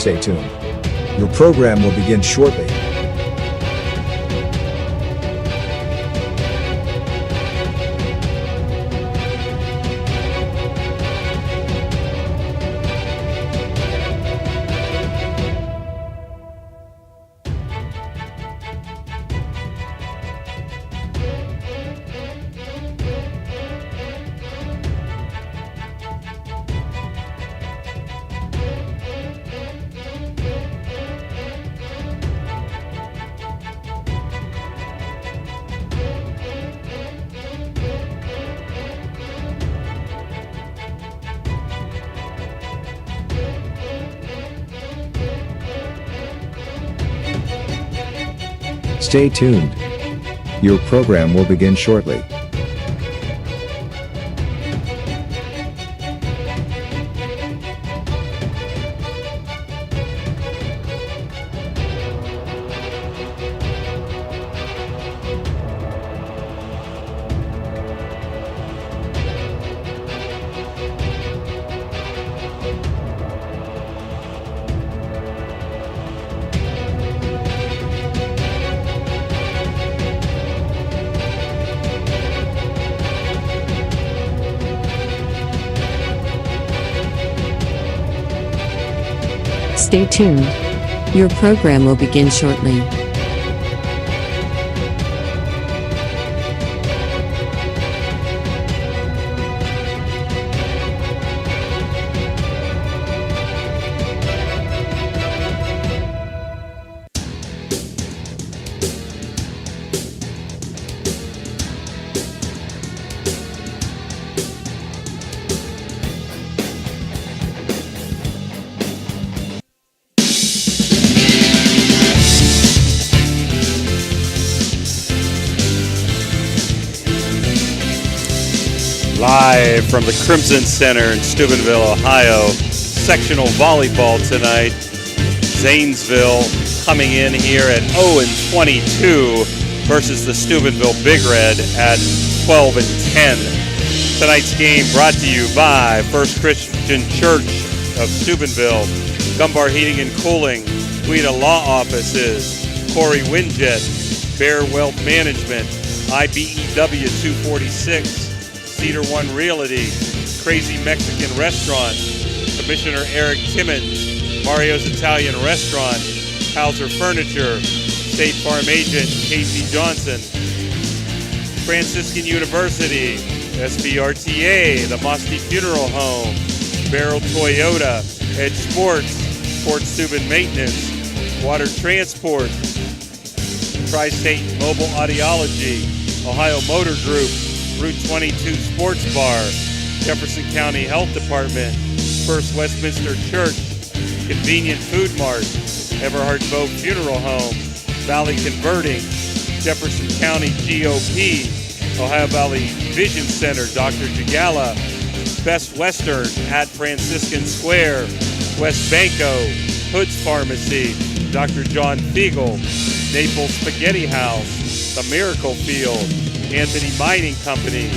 Stay tuned. Your program will begin shortly. Stay tuned. Your program will begin shortly. Stay tuned. Your program will begin shortly. Live from the Crimson Center in Steubenville, Ohio. Sectional volleyball tonight. Zanesville coming in here at 0-22 versus the Steubenville Big Red at 12-10. Tonight's game brought to you by First Christian Church of Steubenville, Gumbar Heating and Cooling, Guida Law Offices, Corey Winjet, Bear Wealth Management, IBEW 246, Cedar One Realty, Crazy Mexican Restaurant, Commissioner Eric Timmons, Mario's Italian Restaurant, Hauser Furniture, State Farm Agent Casey Johnson, Franciscan University, SBRTA, the Mosty Funeral Home, Barrel Toyota, Edge Sports, Port Steuben Maintenance, Water Transport, Tri-State Mobile Audiology, Ohio Motor Group, Route 22 Sports Bar, Jefferson County Health Department, First Westminster Church, Convenient Food Mart, Everhart Vogue Funeral Home, Valley Converting, Jefferson County GOP, Ohio Valley Vision Center, Dr. Jagala, Best Western at Franciscan Square, West Banco, Hood's Pharmacy, Dr. John Fiegel, Naples Spaghetti House, The Miracle Field, Anthony Mining Company,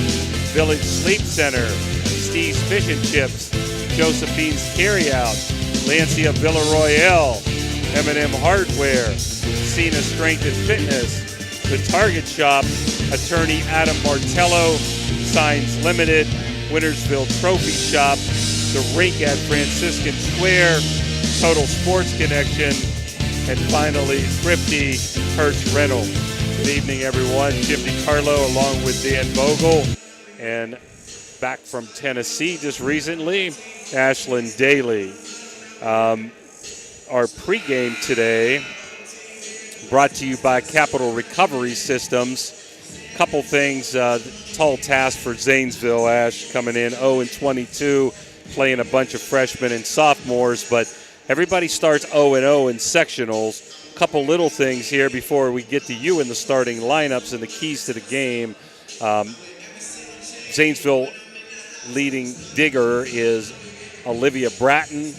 Village Sleep Center, Steve's Fish and Chips, Josephine's Carryout, Lancia Villaroyale, M&M Hardware, Cena Strength and Fitness, The Target Shop, Attorney Adam Martello, Signs Limited, Wintersville Trophy Shop, The Rink at Franciscan Square, Total Sports Connection, and finally Thrifty Hertz Rental. Good evening, everyone. Jim DiCarlo along with Dan Vogel, and back from Tennessee just recently, Ashlyn Daly. Our pregame today brought to you by Capital Recovery Systems. Couple things, tall task for Zanesville, Ash, coming in 0-22, playing a bunch of freshmen and sophomores, but everybody starts 0-0 in sectionals. Couple little things here before we get to you in the starting lineups and the keys to the game. Zanesville leading digger is Olivia Bratton,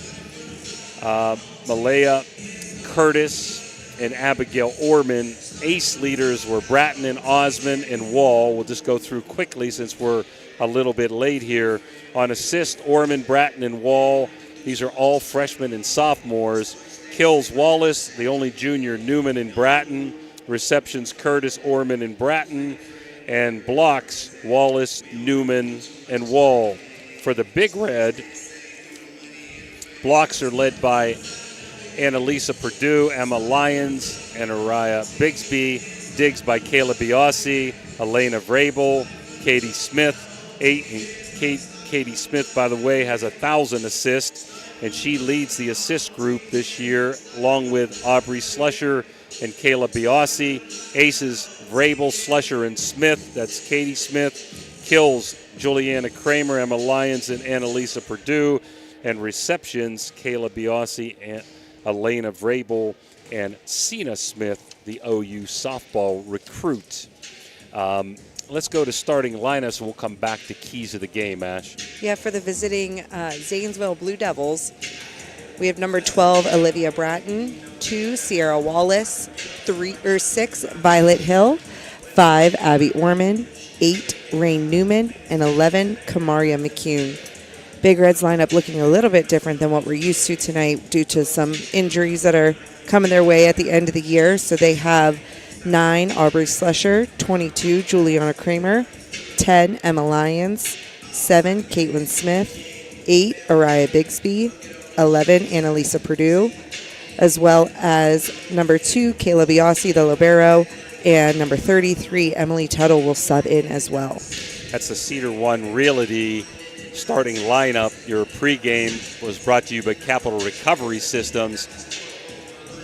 Malaya Curtis, and Abigail Orman. Ace leaders were Bratton and Osmond and Wall. We'll just go through quickly since we're a little bit late here. On assist, Orman, Bratton, and Wall. These are all freshmen and sophomores. Kills Wallace, the only junior, Newman and Bratton. Receptions Curtis, Orman, and Bratton. And blocks Wallace, Newman, and Wall. For the Big Red, blocks are led by Annalisa Perdue, Emma Lyons, and Araya Bigsby. Digs by Kayla Biasi, Elena Vrabel, Katie Smith. Katie Smith, by the way, has 1,000 assists, and she leads the assist group this year, along with Aubrey Slusher and Kayla Biasi. Aces, Vrabel, Slusher, and Smith. That's Katie Smith. Kills, Juliana Kramer, Emma Lyons, and Annalisa Perdue. And receptions, Kayla Biasi and Elena Vrabel and Sina Smith, the OU softball recruit. Let's go to starting lineups, and we'll come back to keys of the game, Ash. Yeah, for the visiting Zanesville Blue Devils, we have number 12, Olivia Bratton, 2, Sierra Wallace, 6, Violet Hill, 5, Abby Orman, 8, Rain Newman, and 11, Kamaria McCune. Big Reds lineup looking a little bit different than what we're used to tonight due to some injuries that are coming their way at the end of the year. So they have 9, Aubrey Slusher, 22, Juliana Kramer, 10, Emma Lyons, 7, Caitlin Smith, 8, Araya Bigsby, 11, Annalisa Perdue, as well as number 2, Kayla Biasi, the libero, and number 33, Emily Tuttle will sub in as well. That's the Cedar One Realty starting lineup. Your pregame was brought to you by Capital Recovery Systems.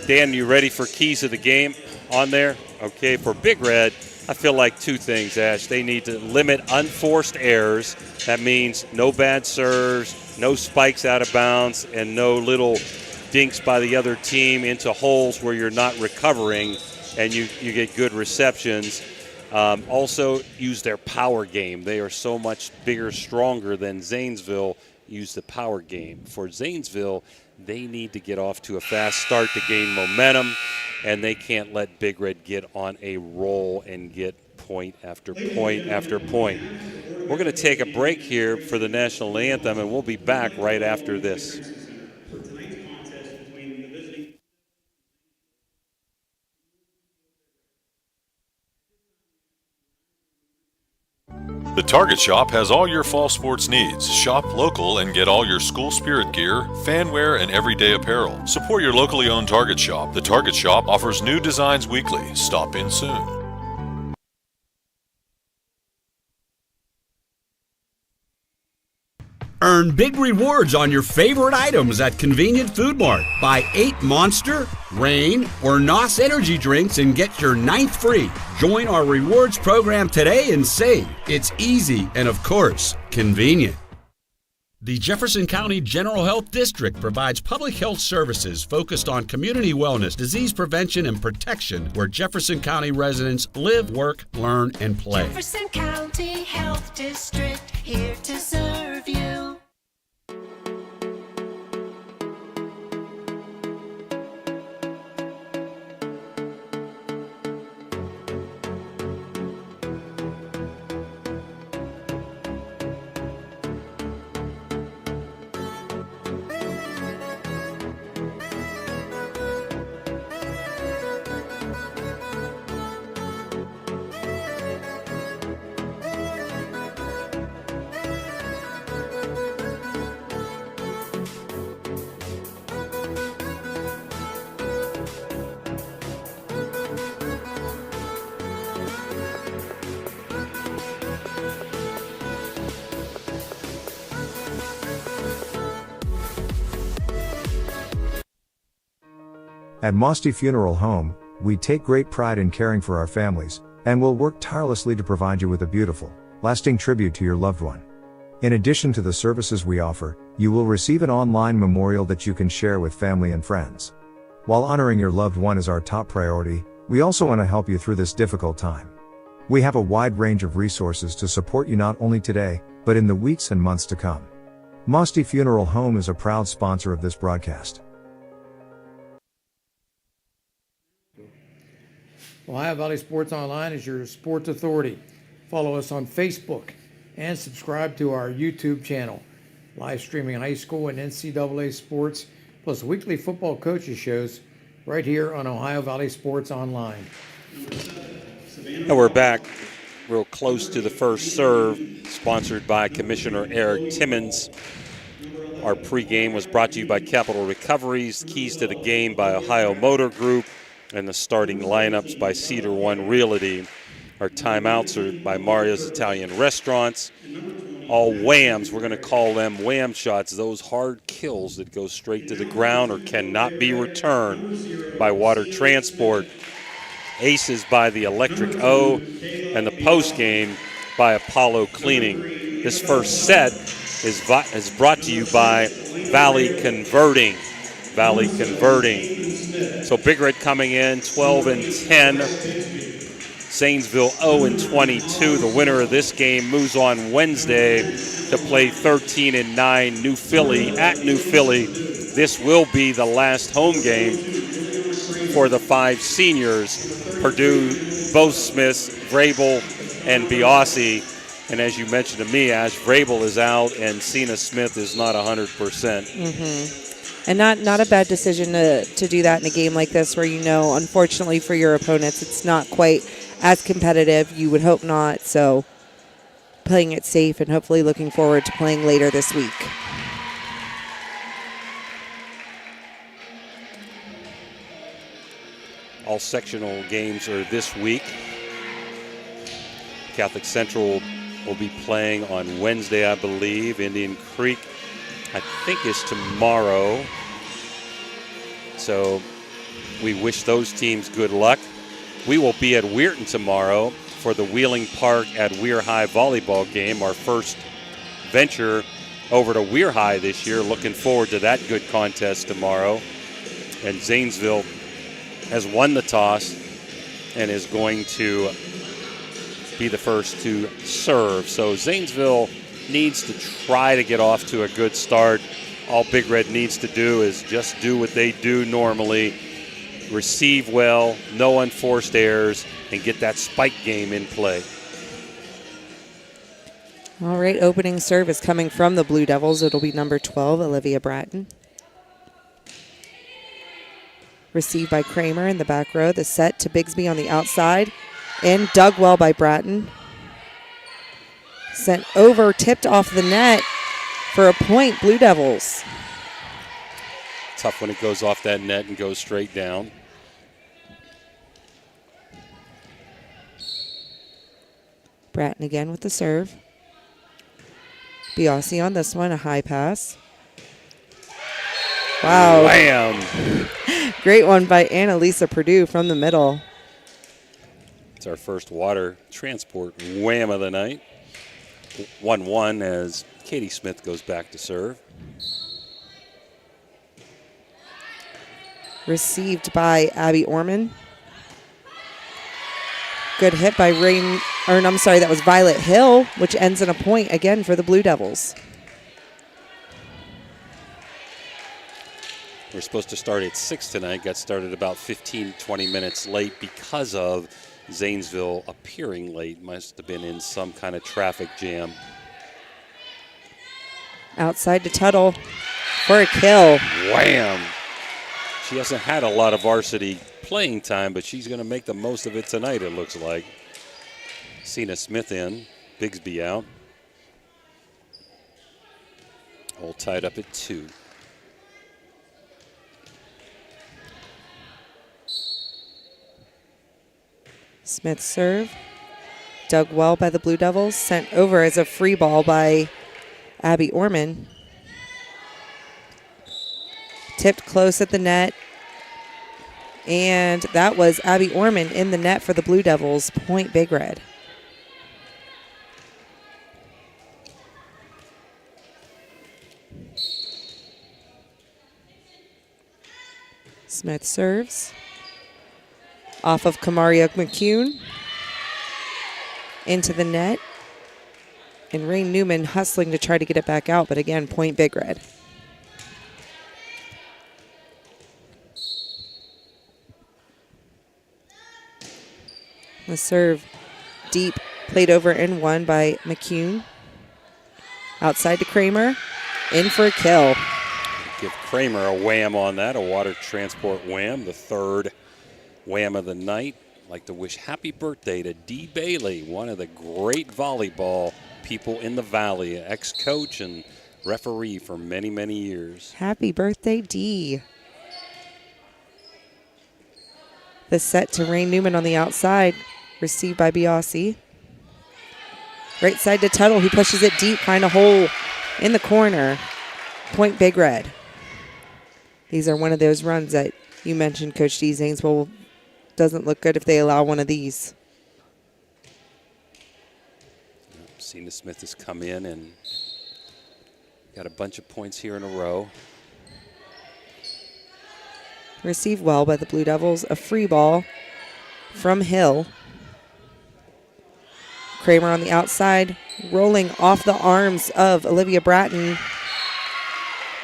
Dan, you ready for keys of the game on there? Okay, for Big Red, I feel like 2 things, Ash. They need to limit unforced errors. That means no bad serves, no spikes out of bounds, and no little dinks by the other team into holes where you're not recovering and you get good receptions. Also, use their power game. They are so much bigger, stronger than Zanesville. Use the power game. For Zanesville, they need to get off to a fast start to gain momentum, and they can't let Big Red get on a roll and get point after point after point. We're going to take a break here for the national anthem, and we'll be back right after this. The Target Shop has all your fall sports needs. Shop local and get all your school spirit gear, fan wear, and everyday apparel. Support your locally owned Target Shop. The Target Shop offers new designs weekly. Stop in soon. Earn big rewards on your favorite items at Convenient Food Mart. Buy 8 Monster, Reign, or NOS energy drinks and get your 9th free. Join our rewards program today and save. It's easy and, of course, convenient. The Jefferson County General Health District provides public health services focused on community wellness, disease prevention, and protection where Jefferson County residents live, work, learn, and play. Jefferson County Health District, here to serve you. At Mosty Funeral Home, we take great pride in caring for our families, and will work tirelessly to provide you with a beautiful, lasting tribute to your loved one. In addition to the services we offer, you will receive an online memorial that you can share with family and friends. While honoring your loved one is our top priority, we also want to help you through this difficult time. We have a wide range of resources to support you not only today, but in the weeks and months to come. Mosty Funeral Home is a proud sponsor of this broadcast. Ohio Valley Sports Online is your sports authority. Follow us on Facebook and subscribe to our YouTube channel. live streaming high school and NCAA sports, plus weekly football coaches shows right here on Ohio Valley Sports Online. And we're back real close to the first serve, sponsored by Commissioner Eric Timmons. Our pregame was brought to you by Capital Recoveries, Keys to the Game by Ohio Motor Group, and the starting lineups by Cedar One Realty. Our timeouts are by Mario's Italian Restaurants. All whams, we're going to call them wham shots, those hard kills that go straight to the ground or cannot be returned by Water Transport. Aces by the Electric O, and the post game by Apollo Cleaning. This first set is brought to you by Valley Converting. Valley Converting. So Big Red coming in 12-10. Zanesville 0-22. The winner of this game moves on Wednesday to play 13-9 New Philly at New Philly. This will be the last home game for the 5 seniors. Purdue, both Smiths, Vrabel, and Biasi. And as you mentioned to me, Ash, Vrabel is out and Cena Smith is not 100%. And not a bad decision to do that in a game like this where, you know, unfortunately for your opponents, it's not quite as competitive. You would hope not. So playing it safe and hopefully looking forward to playing later this week. All sectional games are this week. Catholic Central will be playing on Wednesday, I believe. Indian Creek, I think, is tomorrow. So we wish those teams good luck. We will be at Weirton tomorrow for the Wheeling Park at Weir High volleyball game, our first venture over to Weir High this year. Looking forward to that good contest tomorrow. And Zanesville has won the toss and is going to be the first to serve. So Zanesville needs to try to get off to a good start. All Big Red needs to do is just do what they do normally, receive well, no unforced errors, and get that spike game in play. All right, opening serve is coming from the Blue Devils. It'll be number 12, Olivia Bratton. Received by Kramer in the back row. The set to Bigsby on the outside. And dug well by Bratton. Sent over, tipped off the net for a point, Blue Devils. Tough when it goes off that net and goes straight down. Bratton again with the serve. Biasi on this one, a high pass. Wow. Wham! Great one by Annalisa Purdue from the middle. It's our first Water Transport wham of the night. 1-1 as Katie Smith goes back to serve. Received by Abby Orman. Good hit by that was Violet Hill, which ends in a point again for the Blue Devils. We're supposed to start at 6 tonight. Got started about 15-20 minutes late because of Zanesville appearing late. Must have been in some kind of traffic jam. Outside to Tuttle for a kill. Wham! She hasn't had a lot of varsity playing time, but she's going to make the most of it tonight, it looks like. Cena Smith in, Bigsby out. All tied up at 2. Smith serve. Dug well by the Blue Devils. Sent over as a free ball by Abby Orman. Tipped close at the net. And that was Abby Orman in the net for the Blue Devils. Point Big Red. Smith serves. Off of Kamaria McCune. Into the net. And Rain Newman hustling to try to get it back out, but again, point Big Red. The serve deep, played over and won by McCune. Outside to Kramer. in for a kill. Give Kramer a wham on that, a water transport wham, the third wham of the night. I'd like to wish happy birthday to Dee Bailey, one of the great volleyball people in the Valley, ex-coach and referee for many, many years. Happy birthday, Dee. The set to Rain Newman on the outside, received by Biasi. Right side to Tuttle, who pushes it deep, find a hole in the corner. Point Big Red. These are one of those runs that you mentioned, Coach D. Zanesville doesn't look good if they allow one of these. Cena Smith has come in and got a bunch of points here in a row. Received well by the Blue Devils. A free ball from Hill. Kramer on the outside, rolling off the arms of Olivia Bratton.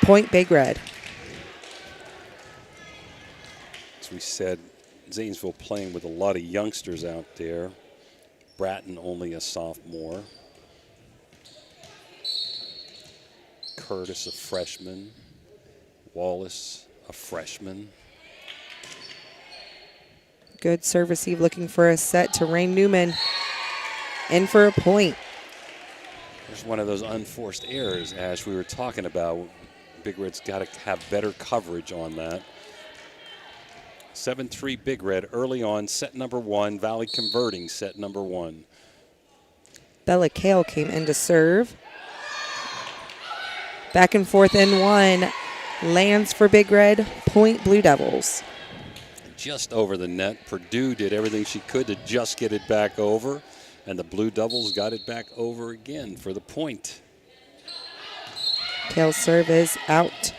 Point Big Red. As we said, Zanesville playing with a lot of youngsters out there. Bratton only a sophomore. Curtis a freshman. Wallace a freshman. Good serve receive, looking for a set to Rain Newman. In for a point. There's one of those unforced errors, Ash, we were talking about. Big Red's got to have better coverage on that. 7-3 Big Red early on, set number one. Valley converting set number one. Bella Kale came in to serve. Back and forth in one. Lands for Big Red. Point Blue Devils. Just over the net. Purdue did everything she could to just get it back over. And the Blue Devils got it back over again for the point. Kale's serve is out.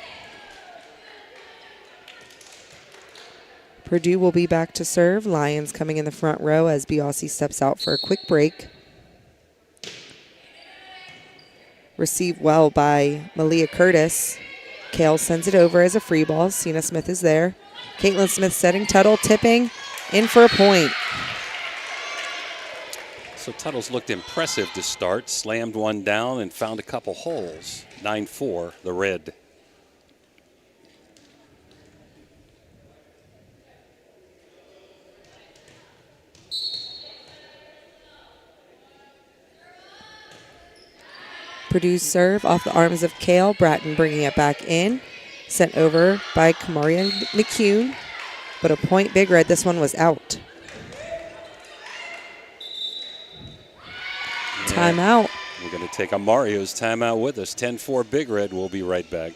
Purdue will be back to serve. Lions coming in the front row as Biasi steps out for a quick break. Received well by Malia Curtis. Kale sends it over as a free ball. Cena Smith is there. Caitlin Smith setting Tuttle, tipping, in for a point. So Tuttle's looked impressive to start. Slammed one down and found a couple holes. 9-4, the Red. Purdue's serve off the arms of Kale. Bratton bringing it back in. Sent over by Kamaria McCune. But a point Big Red. This one was out. Timeout. We're going to take a Mario's timeout with us. 10-4 Big Red. We'll be right back.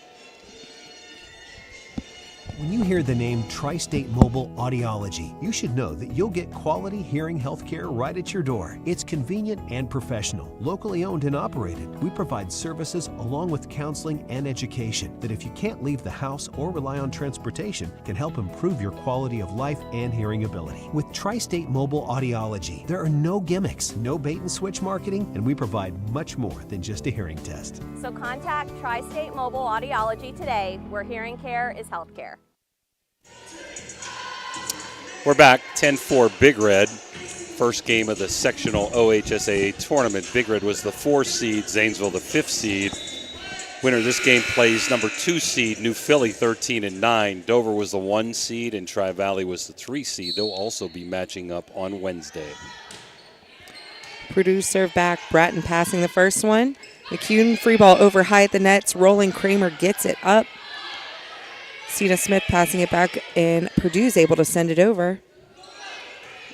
When you hear the name Tri-State Mobile Audiology, you should know that you'll get quality hearing health care right at your door. It's convenient and professional, locally owned and operated. We provide services along with counseling and education that, if you can't leave the house or rely on transportation, can help improve your quality of life and hearing ability. With Tri-State Mobile Audiology, there are no gimmicks, no bait and switch marketing, and we provide much more than just a hearing test. So contact Tri-State Mobile Audiology today, where hearing care is healthcare. We're back, 10-4 Big Red. First game of the sectional OHSAA tournament. Big Red was the 4 seed, Zanesville the 5th seed. Winner of this game plays number 2 seed, New Philly 13-9. Dover was the 1 seed and Tri-Valley was the 3 seed. They'll also be matching up on Wednesday. Purdue serve back. Bratton passing the first one. McCune free ball over high at the nets. Rolling Kramer gets it up. Cena Smith passing it back, and Purdue's able to send it over.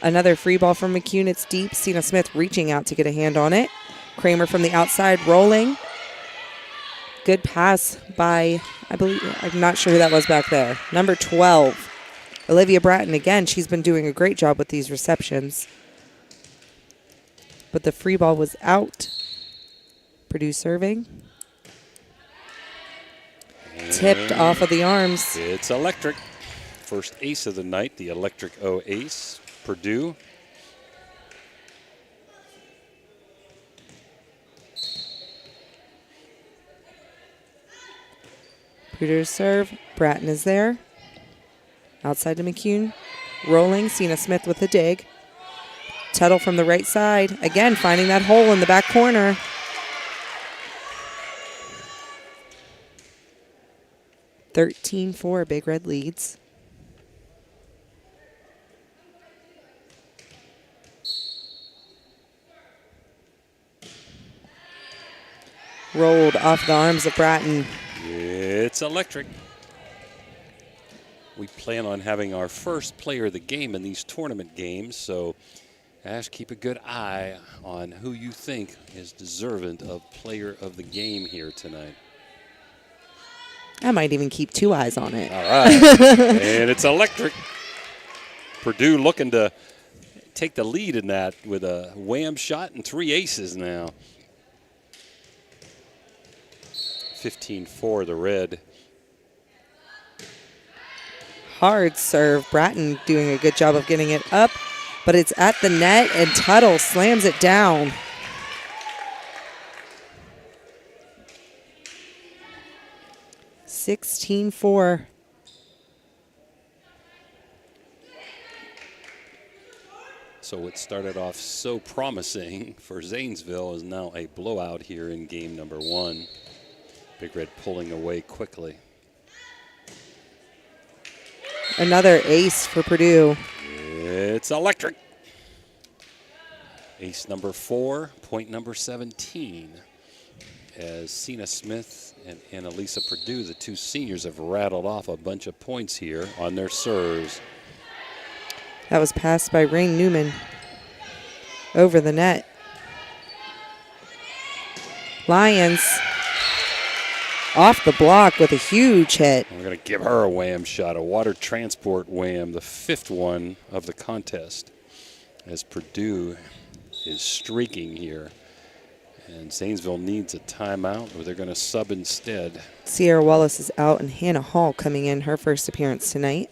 Another free ball from McCune. It's deep. Cena Smith reaching out to get a hand on it. Kramer from the outside rolling. Good pass by, I believe, I'm not sure who that was back there. Number 12, Olivia Bratton. Again, she's been doing a great job with these receptions. But the free ball was out. Purdue serving. Tipped off of the arms. It's electric. First ace of the night, the Electric O ace. Purdue. Purdue serve. Bratton is there. Outside to McCune. Rolling. Cena Smith with a dig. Tuttle from the right side. Again, finding that hole in the back corner. 13-4, Big Red leads. Rolled off the arms of Bratton. It's electric. We plan on having our first player of the game in these tournament games, so Ash, keep a good eye on who you think is deserving of player of the game here tonight. I might even keep 2 eyes on it. All right. And it's electric. Purdue looking to take the lead in that with a wham shot and 3 aces now. 15-4 the Red. Hard serve. Bratton doing a good job of getting it up, but it's at the net, and Tuttle slams it down. (16-4). So what started off so promising for Zanesville is now a blowout here in game number 1. Big Red pulling away quickly. Another ace for Purdue. It's electric. Ace number 4, point number 17. As Cena Smith and Annalisa Purdue, the 2 seniors, have rattled off a bunch of points here on their serves. That was passed by Rain Newman over the net. Lions off the block with a huge hit. We're going to give her a wham shot, a water transport wham, the 5th one of the contest, as Purdue is streaking here. And Zanesville needs a timeout, or they're going to sub instead. Sierra Wallace is out, and Hannah Hall coming in, her first appearance tonight.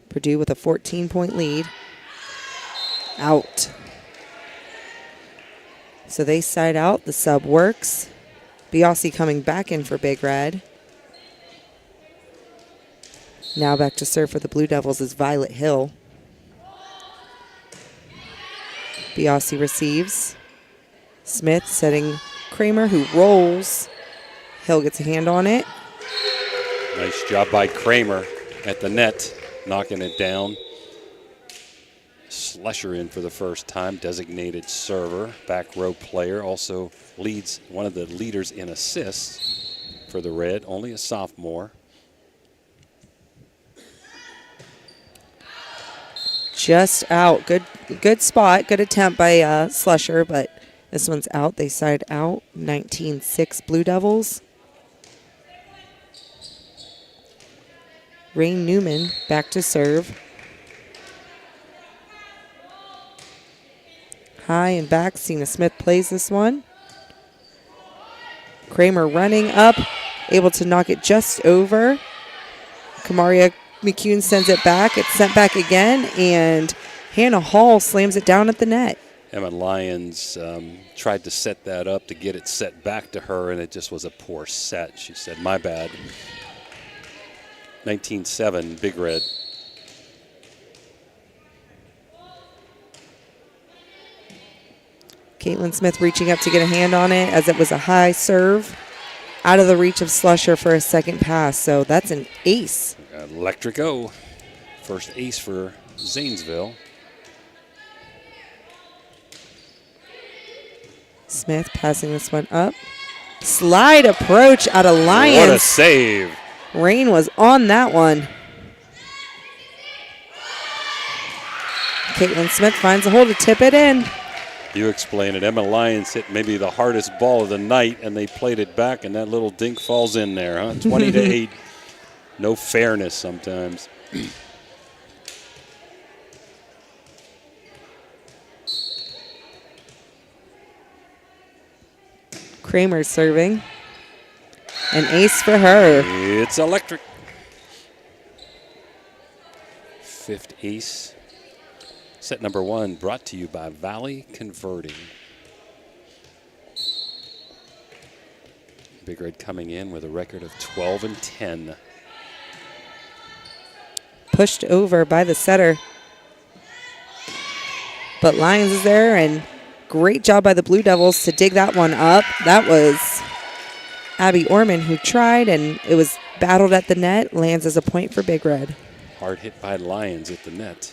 Purdue with a 14-point lead. Out. So they side out. The sub works. Biasi coming back in for Big Red. Now back to serve for the Blue Devils is Violet Hill. Biasi receives. Smith setting Kramer, who rolls. Hill gets a hand on it. Nice job by Kramer at the net, knocking it down. Slusher in for the first time, designated server, back row player, also leads one of the leaders in assists for the Red, only a sophomore. Just out. Good spot, good attempt by Slusher, but this one's out. They side out. 19-6 Blue Devils. Rain Newman back to serve. High and back. Cena Smith plays this one. Kramer running up, able to knock it just over. Kamaria McCune sends it back. It's sent back again, and Hannah Hall slams it down at the net. Emma Lyons tried to set that up to get it set back to her, and it just was a poor set. She said, "My bad." 19-7, Big Red. Caitlin Smith reaching up to get a hand on it as it was a high serve. Out of the reach of Slusher for a second pass, so that's an ace. Electric-O. First ace for Zanesville. Smith passing this one up. Slide approach out of Lions. What a save. Rain was on that one. Caitlin Smith finds a hole to tip it in. You explain it. Emma Lyons hit maybe the hardest ball of the night, and they played it back, and that little dink falls in there, huh? 20-8. No fairness sometimes. Kramer serving. An ace for her. It's electric. 5th ace. Set number 1 brought to you by Valley Converting. Big Red coming in with a record of 12-10. Pushed over by the setter. But Lions is there, and great job by the Blue Devils to dig that one up. That was Abby Orman who tried, and it was battled at the net, lands as a point for Big Red. Hard hit by Lions at the net.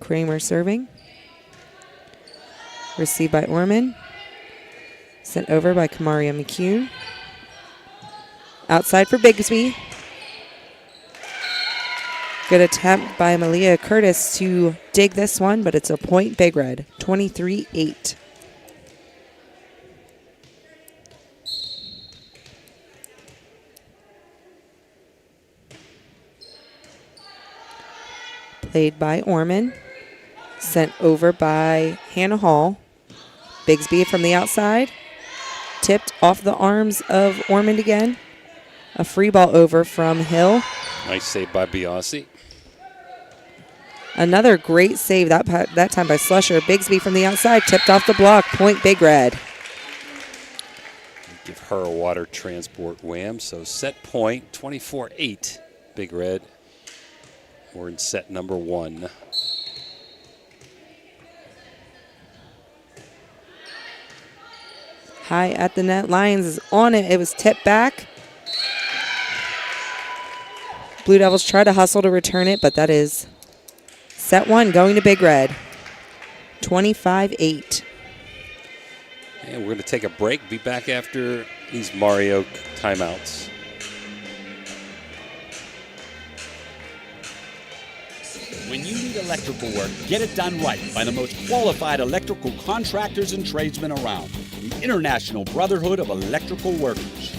Kramer serving. Received by Orman. Sent over by Kamaria McCune. Outside for Bigsby. Good attempt by Malia Curtis to dig this one, but it's a point Big Red, 23-8. Played by Orman. Sent over by Hannah Hall. Bigsby from the outside. Tipped off the arms of Ormond again. A free ball over from Hill. Nice save by Biasi. Another great save that time by Slusher. Bigsby from the outside, tipped off the block. Point Big Red. Give her a water transport wham. So set point, 24-8, Big Red. We're in set number 1. High at the net. Lions is on it. It was tipped back. Blue Devils try to hustle to return it, but that is set 1 going to Big Red. 25-8. And we're going to take a break. Be back after these Mario timeouts. When you need electrical work, get it done right by the most qualified electrical contractors and tradesmen around. The International Brotherhood of Electrical Workers.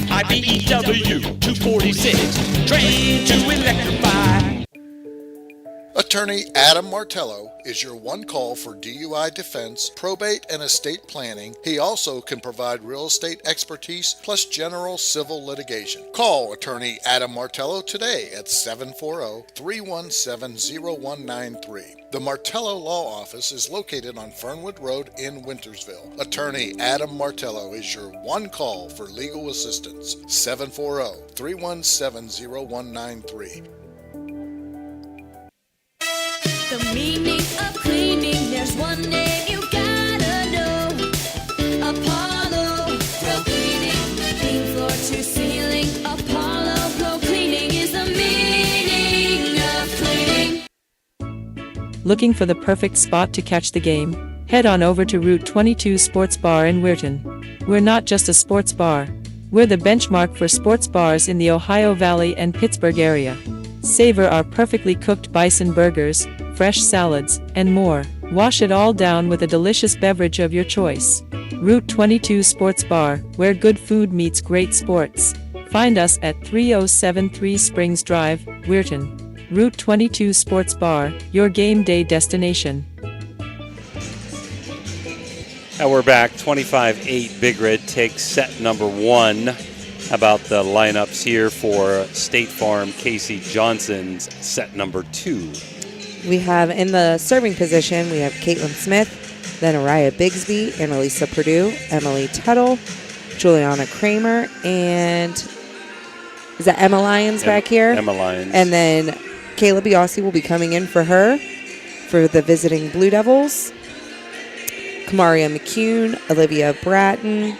IBEW 246, trained to electrify. Attorney Adam Martello is your one call for DUI defense, probate, and estate planning. He also can provide real estate expertise plus general civil litigation. Call Attorney Adam Martello today at 740-317-0193. The Martello Law Office is located on Fernwood Road in Wintersville. Attorney Adam Martello is your one call for legal assistance. 740-317-0193. The meaning of cleaning, there's one name you gotta know. Apollo Pro Cleaning. Clean floor to ceiling. Apollo Pro Cleaning is the meaning of cleaning. Looking for the perfect spot to catch the game? Head on over to Route 22 Sports Bar in Weirton. We're not just a sports bar. We're the benchmark for sports bars in the Ohio Valley and Pittsburgh area. Savor our perfectly cooked bison burgers, fresh salads, and more. Wash it all down with a delicious beverage of your choice. Route 22 Sports Bar, where good food meets great sports. Find us at 3073 Springs Drive, Weirton. Route 22 Sports Bar, your game day destination. Now we're back, 25-8. Big Red takes set number 1. How about the lineups here for State Farm Casey Johnson's set number 2? We have in the serving position, we have Caitlin Smith, then Araya Bigsby, Annalisa Purdue, Emily Tuttle, Juliana Kramer, and is that Emma Lyons back here? Emma Lyons. And then Kayla Biasi will be coming in for her for the visiting Blue Devils. Kamaria McCune, Olivia Bratton,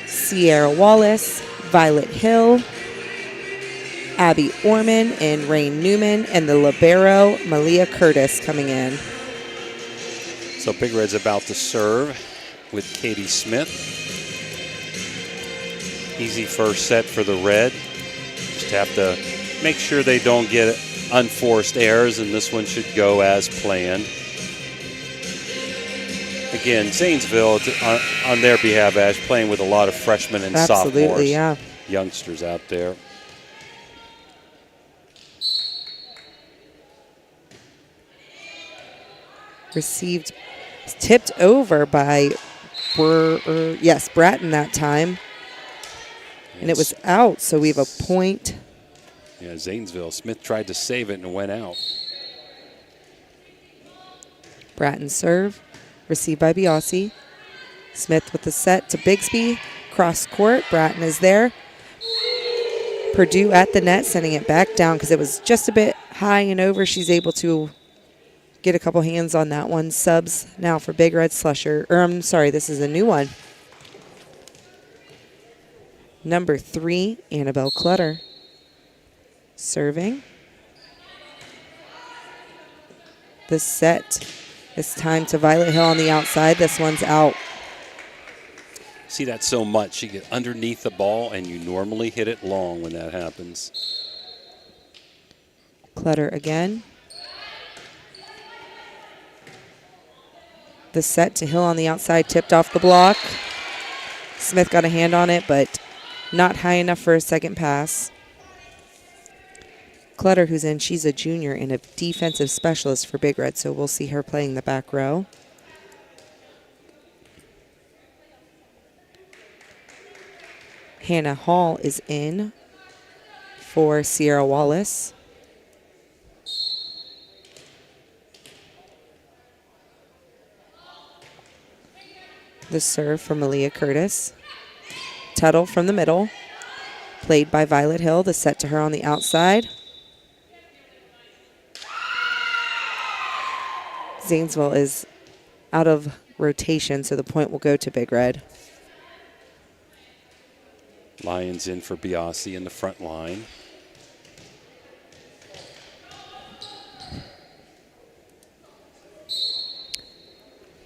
Sierra Wallace, Violet Hill, Abby Orman, and Rain Newman, and the libero, Malia Curtis, coming in. So Big Red's about to serve with Katie Smith. Easy first set for the Red. Just have to make sure they don't get unforced errors, and this one should go as planned. Again, Zanesville, on their behalf, Ash, playing with a lot of freshmen and sophomores. Yeah. Youngsters out there. Received, tipped over by, Bratton that time. And it was out, so we have a point. Yeah, Zanesville. Smith tried to save it and went out. Bratton serve. Received by Biasi. Smith with the set to Bigsby. Cross court. Bratton is there. Purdue at the net, sending it back down because it was just a bit high and over. She's able to get a couple hands on that one. Subs now for Big Red Slusher. I'm sorry, this is a new one. Number 3, Annabelle Clutter. Serving. The set this time to Violet Hill on the outside. This one's out. See that so much. You get underneath the ball, and you normally hit it long when that happens. Clutter again. The set to Hill on the outside, tipped off the block. Smith got a hand on it, but not high enough for a second pass. Clutter, who's in, she's a junior and a defensive specialist for Big Red, so we'll see her playing the back row. Hannah Hall is in for Sierra Wallace. The serve from Malia Curtis. Tuttle from the middle, played by Violet Hill. The set to her on the outside. Zanesville is out of rotation, so the point will go to Big Red. Lions in for Biasi in the front line.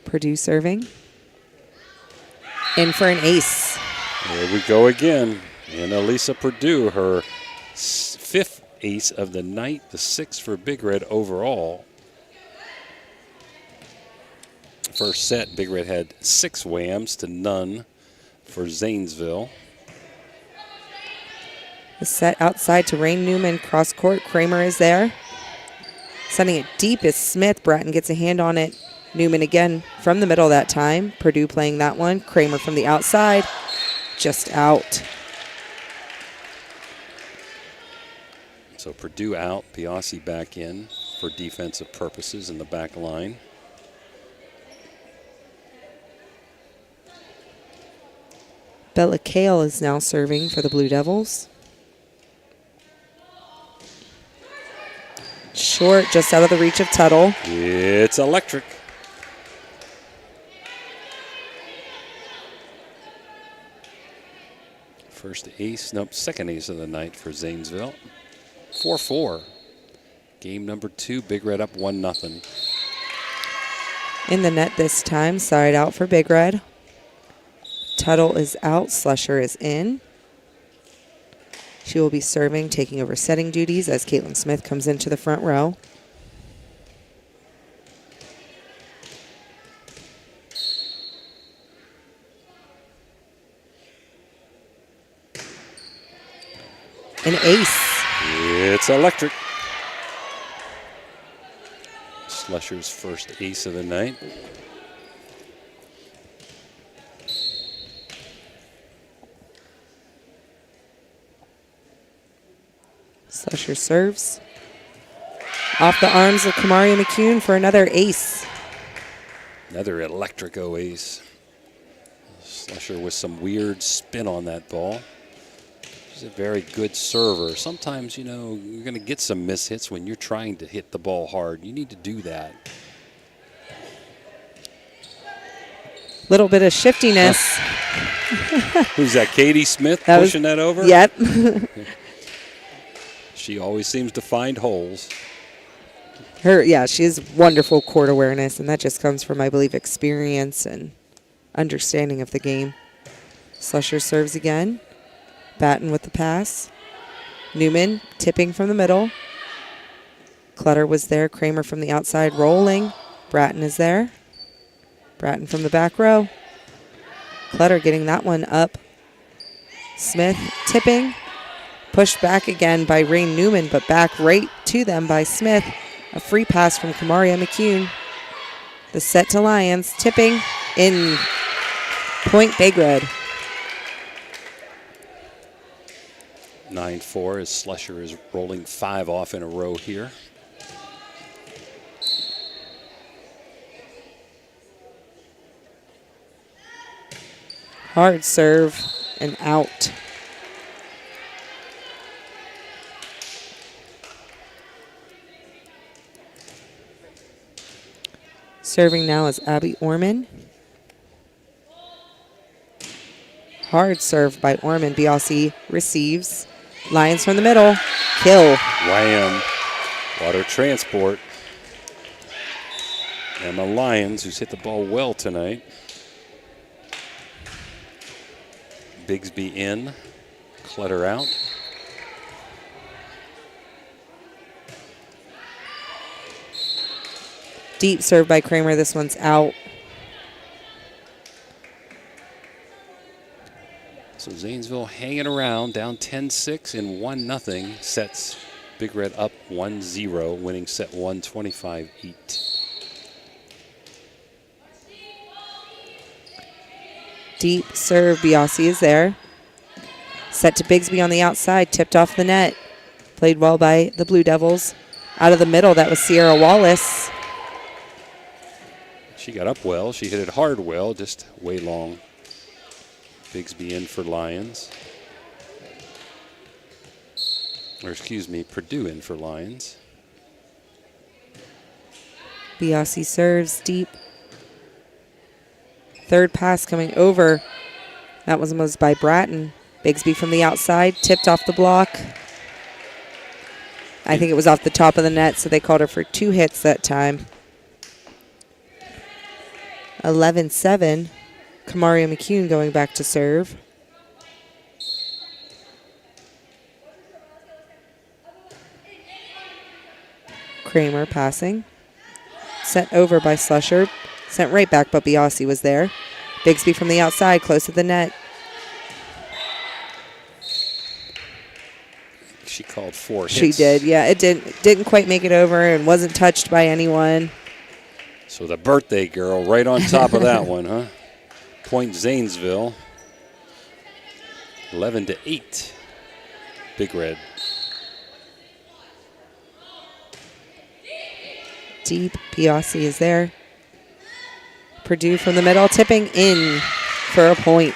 Purdue serving. In for an ace. There we go again. And Elisa Purdue, her 5th ace of the night, the 6th for Big Red overall. First set, Big Red had 6 whams to none for Zanesville. The set outside to Rain Newman, cross court. Kramer is there. Sending it deep is Smith. Bratton gets a hand on it. Newman again from the middle that time. Purdue playing that one. Kramer from the outside. Just out. So Purdue out, Biasi back in for defensive purposes in the back line. Bella Kale is now serving for the Blue Devils. Short, just out of the reach of Tuttle. It's electric. First ace, nope, second ace of the night for Zanesville. 4-4. Game number 2, Big Red up 1-0. In the net this time, side out for Big Red. Tuttle is out, Slusher is in. She will be serving, taking over setting duties as Caitlin Smith comes into the front row. An ace. It's electric. Slusher's first ace of the night. Slusher serves. Off the arms of Kamaria McCune for another ace. Another electrico ace. Slusher with some weird spin on that ball. She's a very good server. Sometimes, you know, you're going to get some mishits when you're trying to hit the ball hard. You need to do that. Little bit of shiftiness. Who's that, Katie Smith pushing that over? Yep. She always seems to find holes. She has wonderful court awareness, and that just comes from, I believe, experience and understanding of the game. Slusher serves again. Batten with the pass. Newman tipping from the middle. Clutter was there. Kramer from the outside rolling. Bratton is there. Bratton from the back row. Clutter getting that one up. Smith tipping. Pushed back again by Rain Newman, but back right to them by Smith. A free pass from Kamaria McCune. The set to Lions. Tipping in. Point Big Red. 9-4 as Slusher is rolling 5 off in a row here. Hard serve and out. Serving now is Abby Orman. Hard serve by Orman. Biasi receives. Lions from the middle. Kill. Wham. Water Transport. Emma Lyons, who's hit the ball well tonight. Bigsby in. Clutter out. Deep serve by Kramer. This one's out. So Zanesville hanging around, down 10-6 and 1-0. Sets Big Red up 1-0, winning set 1, 25-8. Deep serve. Biasi is there. Set to Bigsby on the outside. Tipped off the net. Played well by the Blue Devils. Out of the middle, that was Sierra Wallace. She got up well. She hit it hard well, just way long. Bigsby in for Lions. Or excuse me, Purdue in for Lions. Biasi serves deep. Third pass coming over. That was by Bratton. Bigsby from the outside, tipped off the block. I think it was off the top of the net, so they called her for 2 hits that time. 11-7. Kamaria McCune going back to serve. Kramer passing. Sent over by Slusher. Sent right back, but Biasi was there. Bigsby from the outside, close to the net. She called 4 hits. She did, yeah. It didn't quite make it over and wasn't touched by anyone. So the birthday girl right on top of that one, huh? Point Zanesville. 11-8. Big Red. Deep. Biasi is there. Purdue from the middle, tipping in for a point.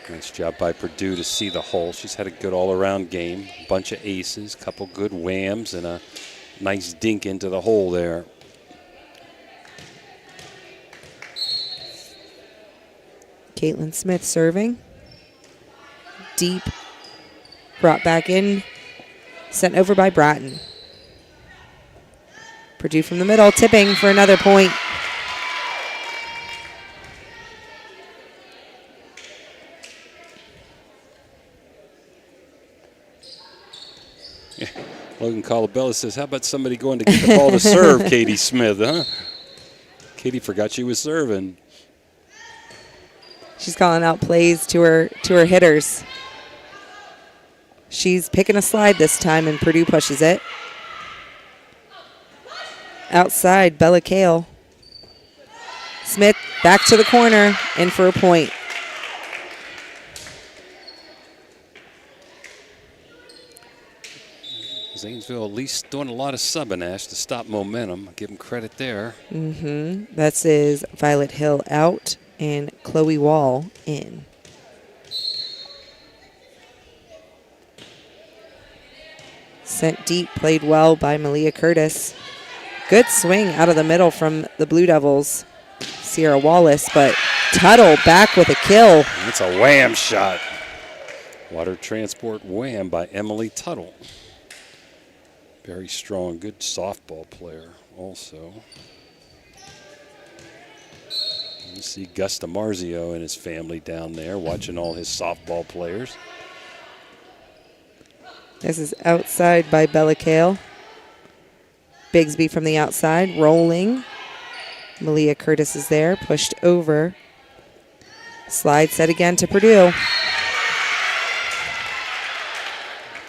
Nice job by Purdue to see the hole. She's had a good all-around game. Bunch of aces, couple good whams, and a nice dink into the hole there. Caitlin Smith serving. Deep. Brought back in. Sent over by Bratton. Purdue from the middle, tipping for another point. Yeah. Logan Colabella says, how about somebody going to get the ball to serve Katie Smith, huh? Katie forgot she was serving. She's calling out plays to her hitters. She's picking a slide this time, and Purdue pushes it. Outside, Bella Kale. Smith back to the corner, in for a point. Zanesville at least doing a lot of subbing, Ash, to stop momentum. Give them credit there. That is Violet Hill out and Chloe Wall in. Sent deep, played well by Malia Curtis. Good swing out of the middle from the Blue Devils. Sierra Wallace, but Tuttle back with a kill. It's a wham shot. Water Transport wham by Emily Tuttle. Very strong, good softball player also. You see Gus DiMarzio and his family down there watching all his softball players. This is outside by Bella Kale. Bigsby from the outside, rolling. Malia Curtis is there, pushed over. Slide set again to Purdue.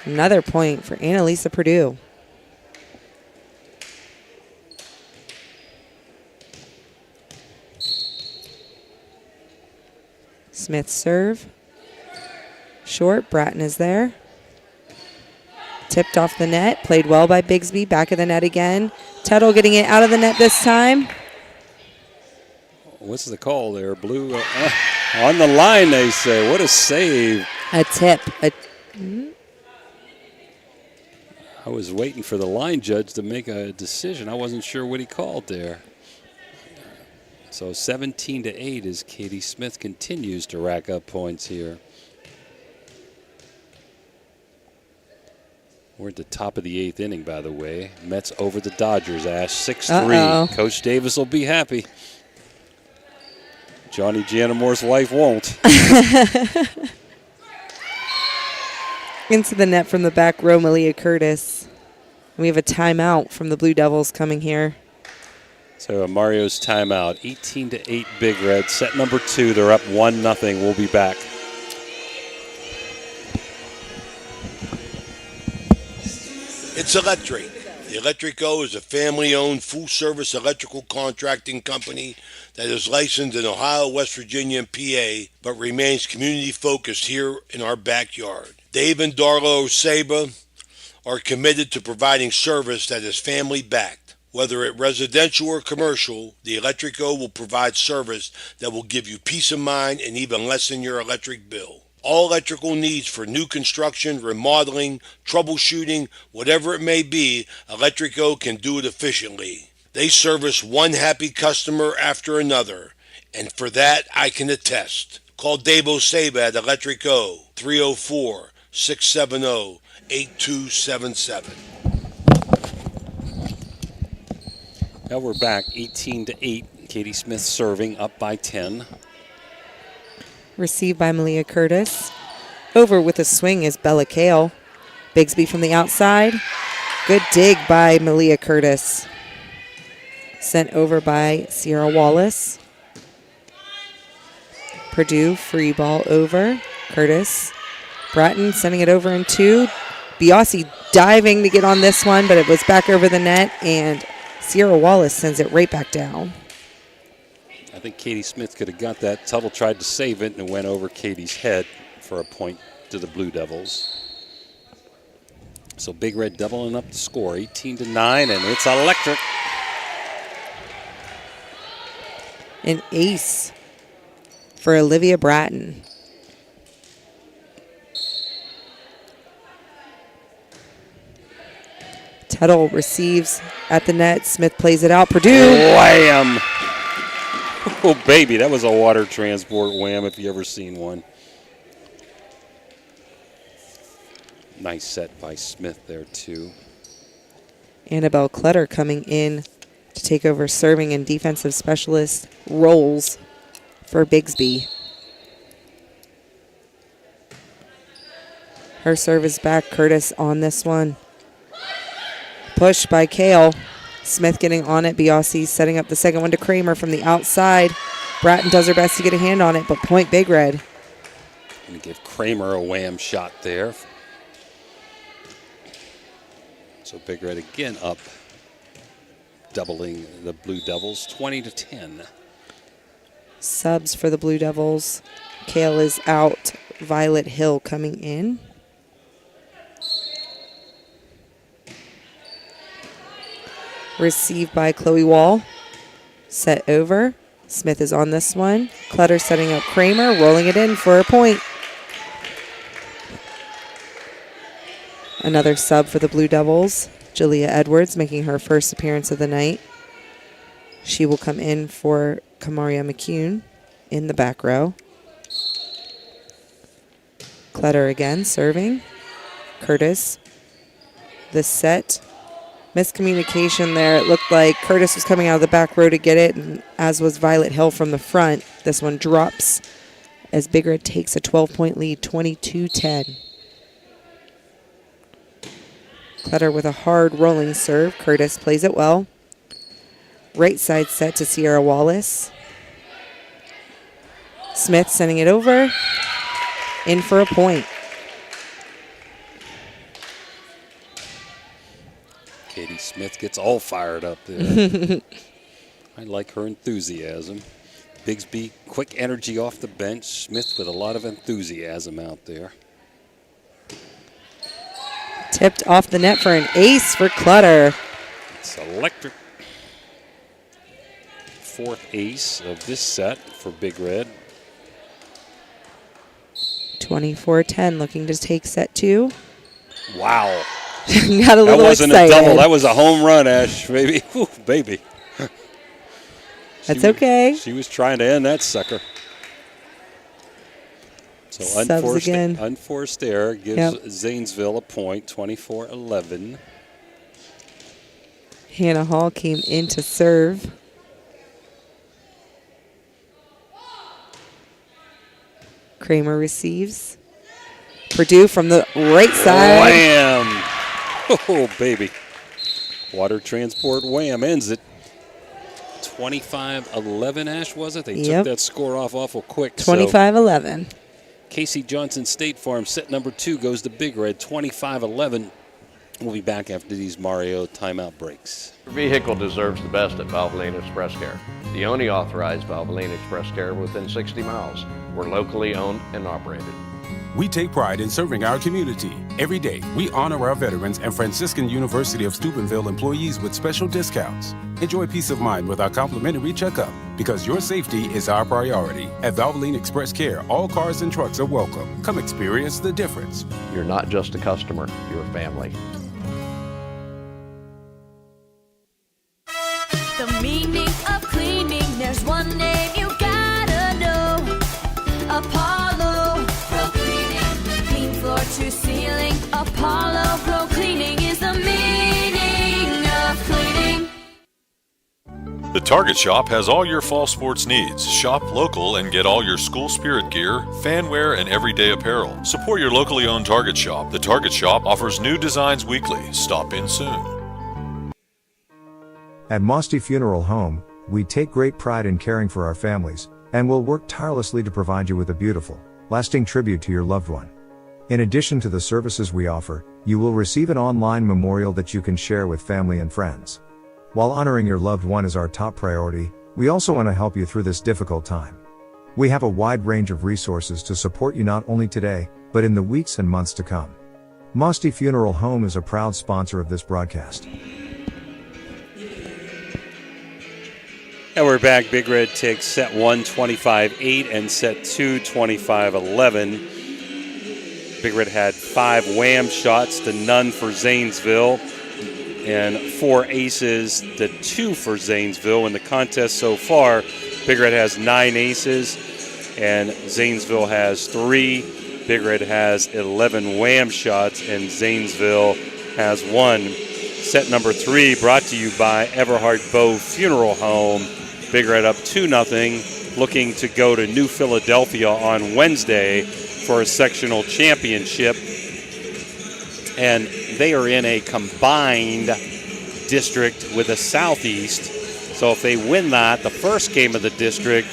Another point for Annalisa Purdue. Smith serve. Short, Bratton is there. Tipped off the net, played well by Bigsby, back of the net again. Tuttle getting it out of the net this time. What's the call there? Blue on the line, they say. What a save. A tip. I was waiting for the line judge to make a decision. I wasn't sure what he called there. So 17-8 as Katie Smith continues to rack up points here. We're at the top of the 8th inning, by the way. Mets over the Dodgers, Ash, 6-3. Coach Davis will be happy. Johnny Janamore's wife won't. Into the net from the back row, Malia Curtis. We have a timeout from the Blue Devils coming here. So Mario's timeout, 18-8 Big Red. Set number 2, they're up 1-0. We'll be back. It's electric. The Electrico is a family-owned, full-service electrical contracting company that is licensed in Ohio, West Virginia, and PA, but remains community-focused here in our backyard. Dave and Darla Oseba are committed to providing service that is family-backed. Whether it residential or commercial, the Electrico will provide service that will give you peace of mind and even lessen your electric bill. All electrical needs for new construction, remodeling, troubleshooting, whatever it may be, Electrico can do it efficiently. They service one happy customer after another, and for that I can attest. Call Dave Oseba at Electrico, 304-670-8277. Now we're back, 18-8. Katie Smith serving, up by 10. Received by Malia Curtis. Over with a swing is Bella Kale. Bigsby from the outside. Good dig by Malia Curtis. Sent over by Sierra Wallace. Purdue free ball over. Curtis. Bratton sending it over in 2. Biasi diving to get on this one, but it was back over the net, and Sierra Wallace sends it right back down. I think Katie Smith could have got that. Tuttle tried to save it, and it went over Katie's head for a point to the Blue Devils. So Big Red doubling up the score, 18-9, and it's electric. An ace for Olivia Bratton. Tuttle receives at the net. Smith plays it out. Purdue. Wham! Oh, baby, that was a water transport wham if you ever seen one. Nice set by Smith there, too. Annabelle Clutter coming in to take over serving and defensive specialist roles for Bigsby. Her service back. Curtis on this one. Push by Kale. Smith getting on it. Biasi setting up the second one to Kramer from the outside. Bratton does her best to get a hand on it, but point Big Red. Going to give Kramer a wham shot there. So Big Red again up, doubling the Blue Devils, 20-10. Subs for the Blue Devils. Kale is out. Violet Hill coming in. Received by Chloe Wall. Set over. Smith is on this one. Clutter setting up Kramer, rolling it in for a point. Another sub for the Blue Devils. Jalea Edwards making her first appearance of the night. She will come in for Kamaria McCune in the back row. Clutter again serving. Curtis. The set. Miscommunication there. It looked like Curtis was coming out of the back row to get it, and as was Violet Hill from the front. This one drops as Big Red takes a 12-point lead, 22-10. Clutter with a hard rolling serve. Curtis plays it well. Right side set to Sierra Wallace. Smith sending it over. In for a point. Katie Smith gets all fired up there. I like her enthusiasm. Bigsby, quick energy off the bench. Smith with a lot of enthusiasm out there. Tipped off the net for an ace for Clutter. It's electric. Fourth ace of this set for Big Red. 24-10, looking to take set 2. Wow. Got a little that wasn't excited. A double. That was a home run, Ash, baby. Ooh, baby. That's okay. She was trying to end that sucker. So unforced error gives Zanesville a point, 24-11. Hannah Hall came in to serve. Kramer receives. Purdue from the right side. Wham! Oh, baby. Water Transport Wham ends it. 25-11, Ash, was it? They took that score off awful quick. 25-11. Casey Johnson State Farm, set number 2 goes to Big Red, 25-11. We'll be back after these Mario timeout breaks. Your vehicle deserves the best at Valvoline Express Care. The only authorized Valvoline Express Care within 60 miles. We're locally owned and operated. We take pride in serving our community. Every day, we honor our veterans and Franciscan University of Steubenville employees with special discounts. Enjoy peace of mind with our complimentary checkup, because your safety is our priority. At Valvoline Express Care, all cars and trucks are welcome. Come experience the difference. You're not just a customer, you're a family. The meaning of cleaning, there's one name you gotta know. Apollo Pro Cleaning. Clean floor to ceiling. Apollo Pro Cleaning is the meaning of cleaning. The Target Shop has all your fall sports needs. Shop local and get all your school spirit gear, fan wear, and everyday apparel. Support your locally owned Target Shop. The Target Shop offers new designs weekly. Stop in soon. At Mosty Funeral Home, we take great pride in caring for our families, and will work tirelessly to provide you with a beautiful, lasting tribute to your loved one. In addition to the services we offer, you will receive an online memorial that you can share with family and friends. While honoring your loved one is our top priority, we also want to help you through this difficult time. We have a wide range of resources to support you not only today, but in the weeks and months to come. Mosty Funeral Home is a proud sponsor of this broadcast. And we're back. Big Red takes set 1, 25-8, and set 2, 25-11. Big Red had 5 wham shots to none for Zanesville, and 4 aces to 2 for Zanesville. In the contest so far, Big Red has 9 aces, and Zanesville has 3. Big Red has 11 wham shots, and Zanesville has 1. Set number 3 brought to you by Everhart Bow Funeral Home. Big Red up 2-0, looking to go to New Philadelphia on Wednesday for a sectional championship. And they are in a combined district with the Southeast. So if they win that, the first game of the district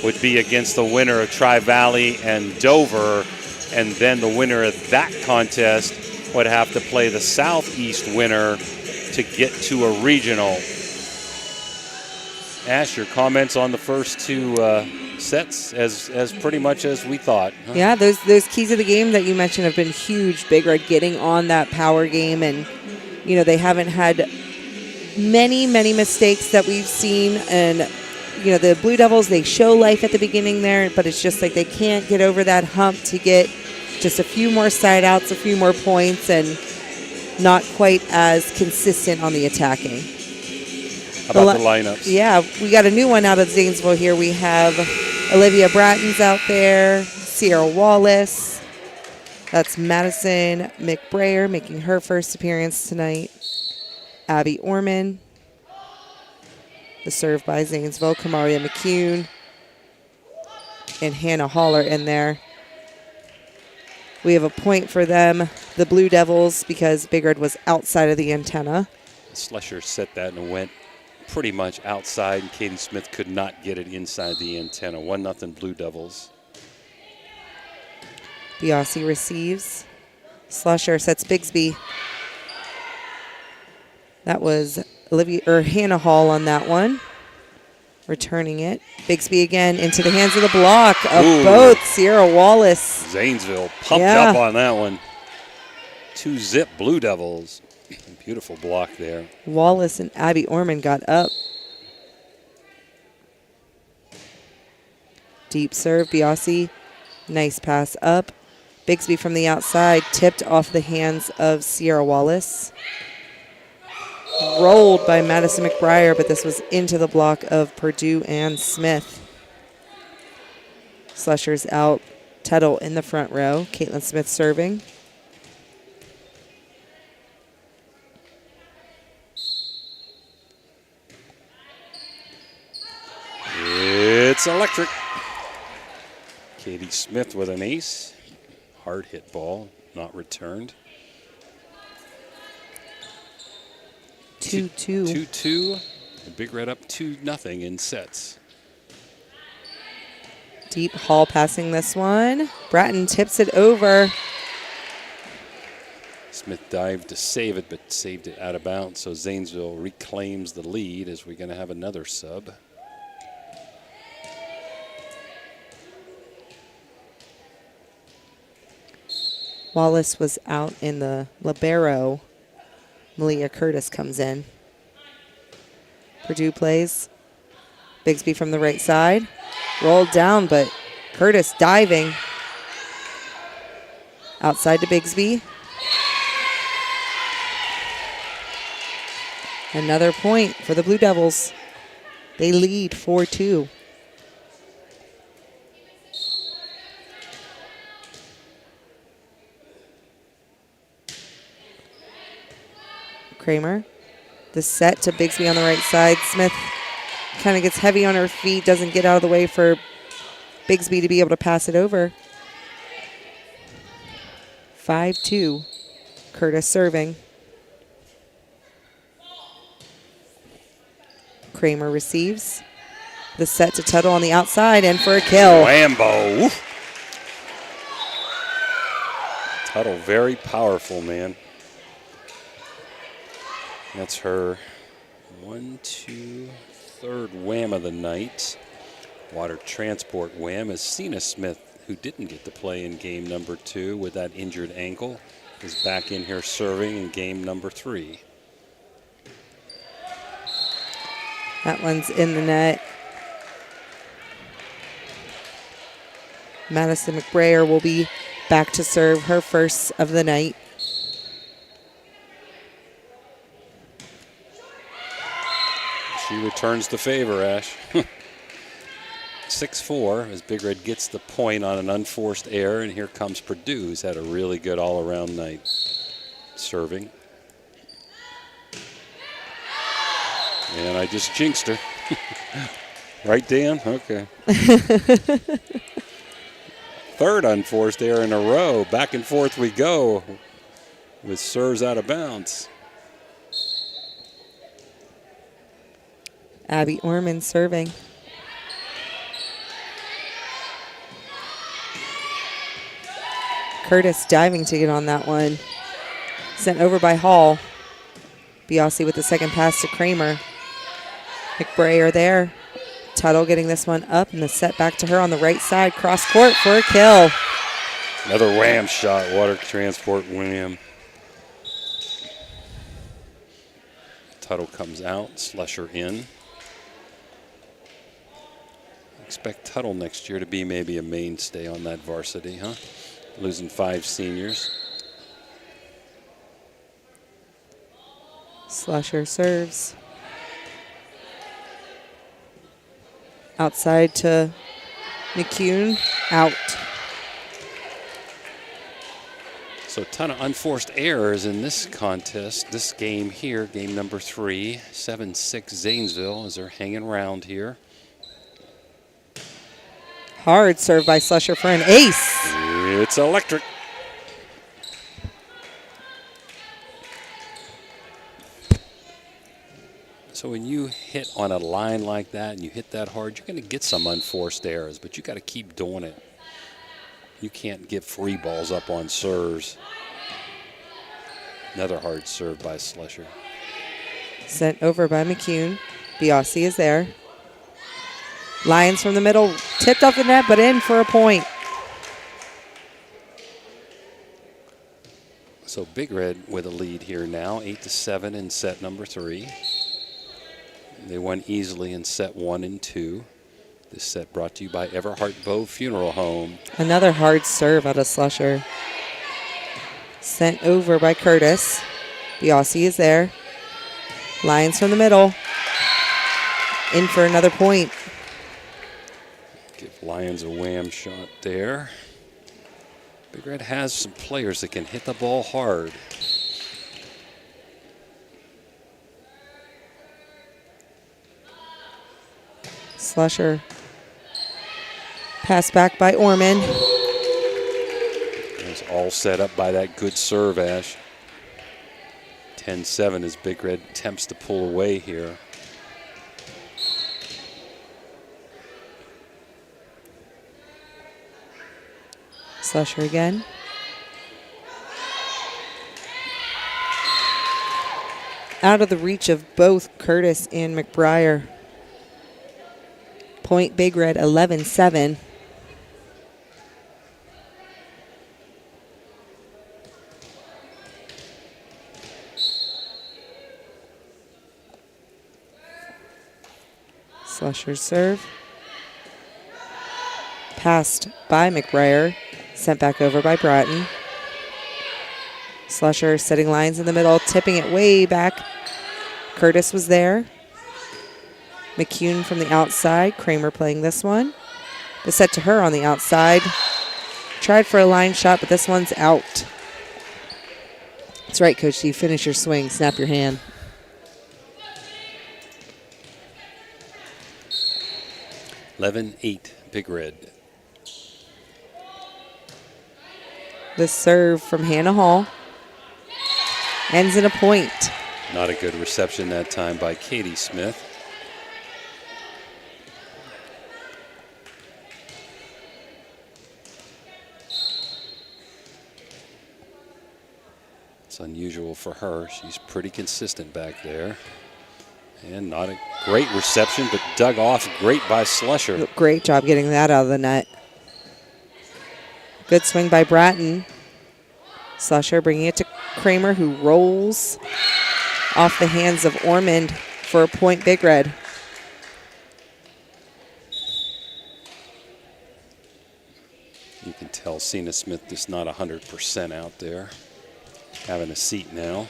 would be against the winner of Tri-Valley and Dover. And then the winner of that contest would have to play the Southeast winner to get to a regional. Ash, your comments on the first 2 sets as pretty much as we thought. Huh? Yeah, those keys of the game that you mentioned have been huge. Big Red getting on that power game, and they haven't had many mistakes that we've seen. And the Blue Devils, they show life at the beginning there, but it's just like they can't get over that hump to get just a few more side outs, a few more points, and not quite as consistent on the attacking. How about the lineups? Yeah, we got a new one out of Zanesville here. We have Olivia Bratton's out there, Sierra Wallace. That's Madison McBrayer making her first appearance tonight. Abby Orman. The serve by Zanesville, Kamaria McCune. And Hannah Haller in there. We have a point for them, the Blue Devils, because Big Red was outside of the antenna. Slusher set that and went pretty much outside, and Katie Smith could not get it inside the antenna. 1-0 Blue Devils. Biasi receives. Slusher sets Bigsby. That was Hannah Hall on that one. Returning it. Bigsby again into the hands of the block of both Sierra Wallace. Zanesville pumped up on that one. 2-zip Blue Devils. Beautiful block there. Wallace and Abby Orman got up. Deep serve, Biasi. Nice pass up. Bigsby from the outside, tipped off the hands of Sierra Wallace. rolled by Madison McBriar, but this was into the block of Purdue and Smith. Slusher's out. Tuttle in the front row. Caitlin Smith serving. It's electric. Katie Smith with an ace. Hard hit ball, not returned. 2-2. 2-2. The Big Red up 2-0 in sets. Deep Hall passing this one. Bratton tips it over. Smith dived to save it, but saved it out of bounds. So Zanesville reclaims the lead as we're going to have another sub. Wallace was out in the libero. Malia Curtis comes in. Purdue plays. Bigsby from the right side. Rolled down, but Curtis diving. Outside to Bigsby. Another point for the Blue Devils. They lead 4-2. Kramer. The set to Bigsby on the right side. Smith kind of gets heavy on her feet, doesn't get out of the way for Bigsby to be able to pass it over. 5-2. Curtis serving. Kramer receives. The set to Tuttle on the outside and for a kill. Whambo. Tuttle very powerful, man. That's her 3rd wham of the night. Water transport wham as Cena Smith, who didn't get to play in game number 2 with that injured ankle, is back in here serving in game number 3. That one's in the net. Madison McBrayer will be back to serve her first of the night. She returns the favor, Ash. 6-4 as Big Red gets the point on an unforced error, and here comes Purdue, who's had a really good all-around night serving. And I just jinxed her. Right, Dan? Okay. 3rd unforced error in a row. Back and forth we go with serves out of bounds. Abby Orman serving. Curtis diving to get on that one. Sent over by Hall. Biasi with the second pass to Kramer. McBrayer there. Tuttle getting this one up and the set back to her on the right side. Cross court for a kill. Another wham shot, water transport wham. Tuttle comes out, Slusher in. Expect Tuttle next year to be maybe a mainstay on that varsity, huh? Losing 5 seniors. Slusher serves. Outside to McCune, out. So a ton of unforced errors in this contest, this game here, game number 3, 7-6 Zanesville as they're hanging around here. Hard serve by Slusher for an ace. It's electric. So when you hit on a line like that and you hit that hard, you're going to get some unforced errors, but you got to keep doing it. You can't give free balls up on serves. Another hard serve by Slusher. Sent over by McCune. Biasi is there. Lions from the middle, tipped off the net, but in for a point. So Big Red with a lead here now, 8-7 in set number 3. They won easily in set 1 and 2. This set brought to you by Everhart Bow Funeral Home. Another hard serve out of Slusher. Sent over by Curtis. Biasi is there. Lions from the middle. In for another point. Give Lions a wham shot there. Big Red has some players that can hit the ball hard. Slusher. Pass back by Orman. It's all set up by that good serve, Ash. 10-7 as Big Red attempts to pull away here. Slusher again. Out of the reach of both Curtis and McBriar. Point Big Red 11-7. Slusher's serve. Passed by McBriar. Sent back over by Bratton. Slusher setting lines in the middle, tipping it way back. Curtis was there. McCune from the outside. Kramer playing this one. The set to her on the outside. Tried for a line shot, but this one's out. That's right, Coach D. Finish your swing. Snap your hand. (11-8) Big Red. The serve from Hannah Hall ends in a point. Not a good reception that time by Katie Smith. It's unusual for her. She's pretty consistent back there. And not a great reception, but dug off great by Slusher. Great job getting that out of the net. Good swing by Bratton. Slusher bringing it to Kramer, who rolls off the hands of Ormond for a point Big Red. You can tell Cena Smith is not 100% out there. Having a seat now.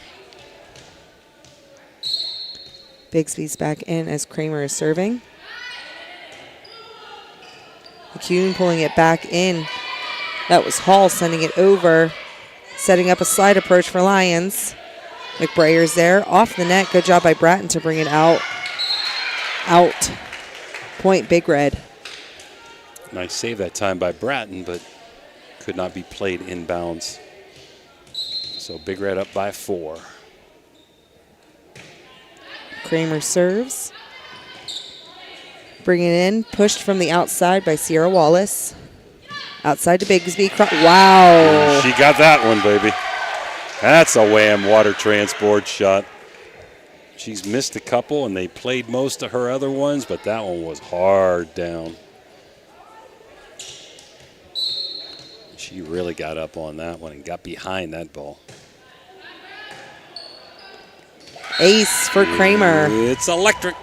Bigsby's back in as Kramer is serving. McCune pulling it back in. That was Hall sending it over, setting up a slide approach for Lions. McBriar's there, off the net. Good job by Bratton to bring it out. Out. Point Big Red. Nice save that time by Bratton, but could not be played inbounds. So Big Red up by 4. Kramer serves. Bringing it in, pushed from the outside by Sierra Wallace. Outside to Bigsby. Wow. She got that one, baby. That's a wham water transport shot. She's missed a couple, and they played most of her other ones, but that one was hard down. She really got up on that one and got behind that ball. Ace for Kramer. It's electric.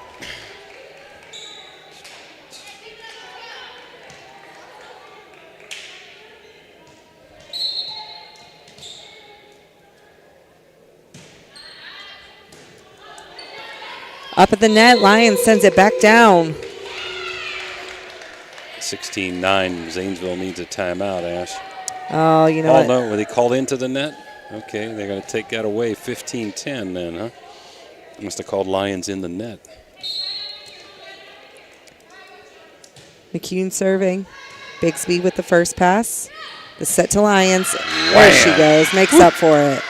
Up at the net, Lions sends it back down. 16-9, Zanesville needs a timeout, Ash. Oh, you know what? No, were they called into the net? Okay, they're going to take that away. 15-10 then, huh? Must have called Lions in the net. McCune serving. Bigsby with the first pass. The set to Lions. There she goes. Makes up for it.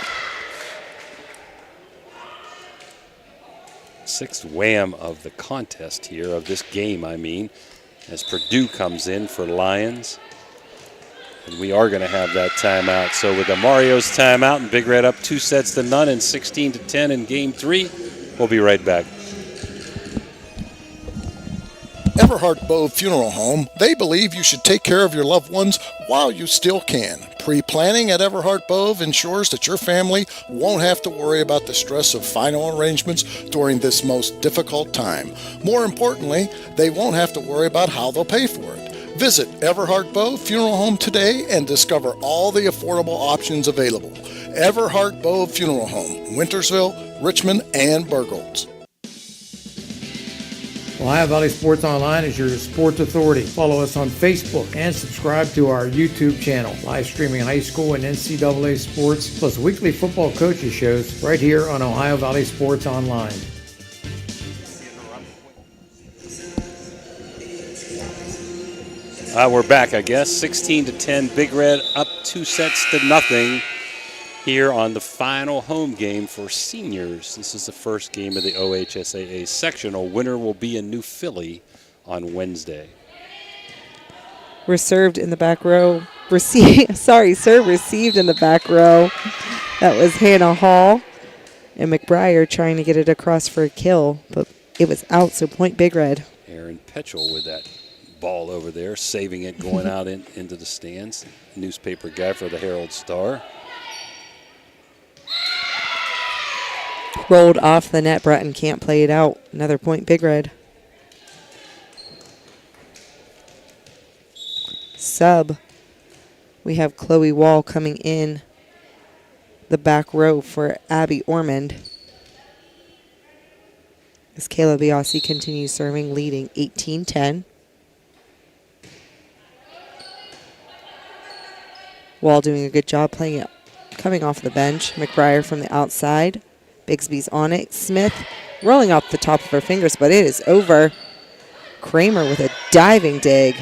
6th wham of the contest here, of this game, I mean, as Purdue comes in for Lions. And we are going to have that timeout. So with the Mario's timeout and Big Red up 2-0 and 16-10 in Game 3, we'll be right back. Everhart Bove Funeral Home, they believe you should take care of your loved ones while you still can. Pre-planning at Everhart Bove ensures that your family won't have to worry about the stress of final arrangements during this most difficult time. More importantly, they won't have to worry about how they'll pay for it. Visit Everhart Bove Funeral Home today and discover all the affordable options available. Everhart Bove Funeral Home, Wintersville, Richmond, and Burgolds. Ohio Valley Sports Online is your sports authority. Follow us on Facebook and subscribe to our YouTube channel. Live streaming high school and NCAA sports, plus weekly football coaches shows right here on Ohio Valley Sports Online. We're back, I guess. 16-10, Big Red up 2-0 here on the final home game for seniors. This is the first game of the OHSAA sectional. Winner will be in New Philly on Wednesday. We're served in the back row. Serve received in the back row. That was Hannah Hall. And McBriar trying to get it across for a kill, but it was out, so point Big Red. Aaron Petchel with that ball over there, saving it, going out into the stands. Newspaper guy for the Herald Star. Rolled off the net. Bratton can't play it out. Another point Big Red. Sub. We have Chloe Wall coming in the back row for Abby Ormond. As Kayla Biasi continues serving, leading 18-10. Wall doing a good job playing it, coming off the bench. McBriar from the outside. Bigsby's on it. Smith rolling off the top of her fingers, but it is over. Kramer with a diving dig.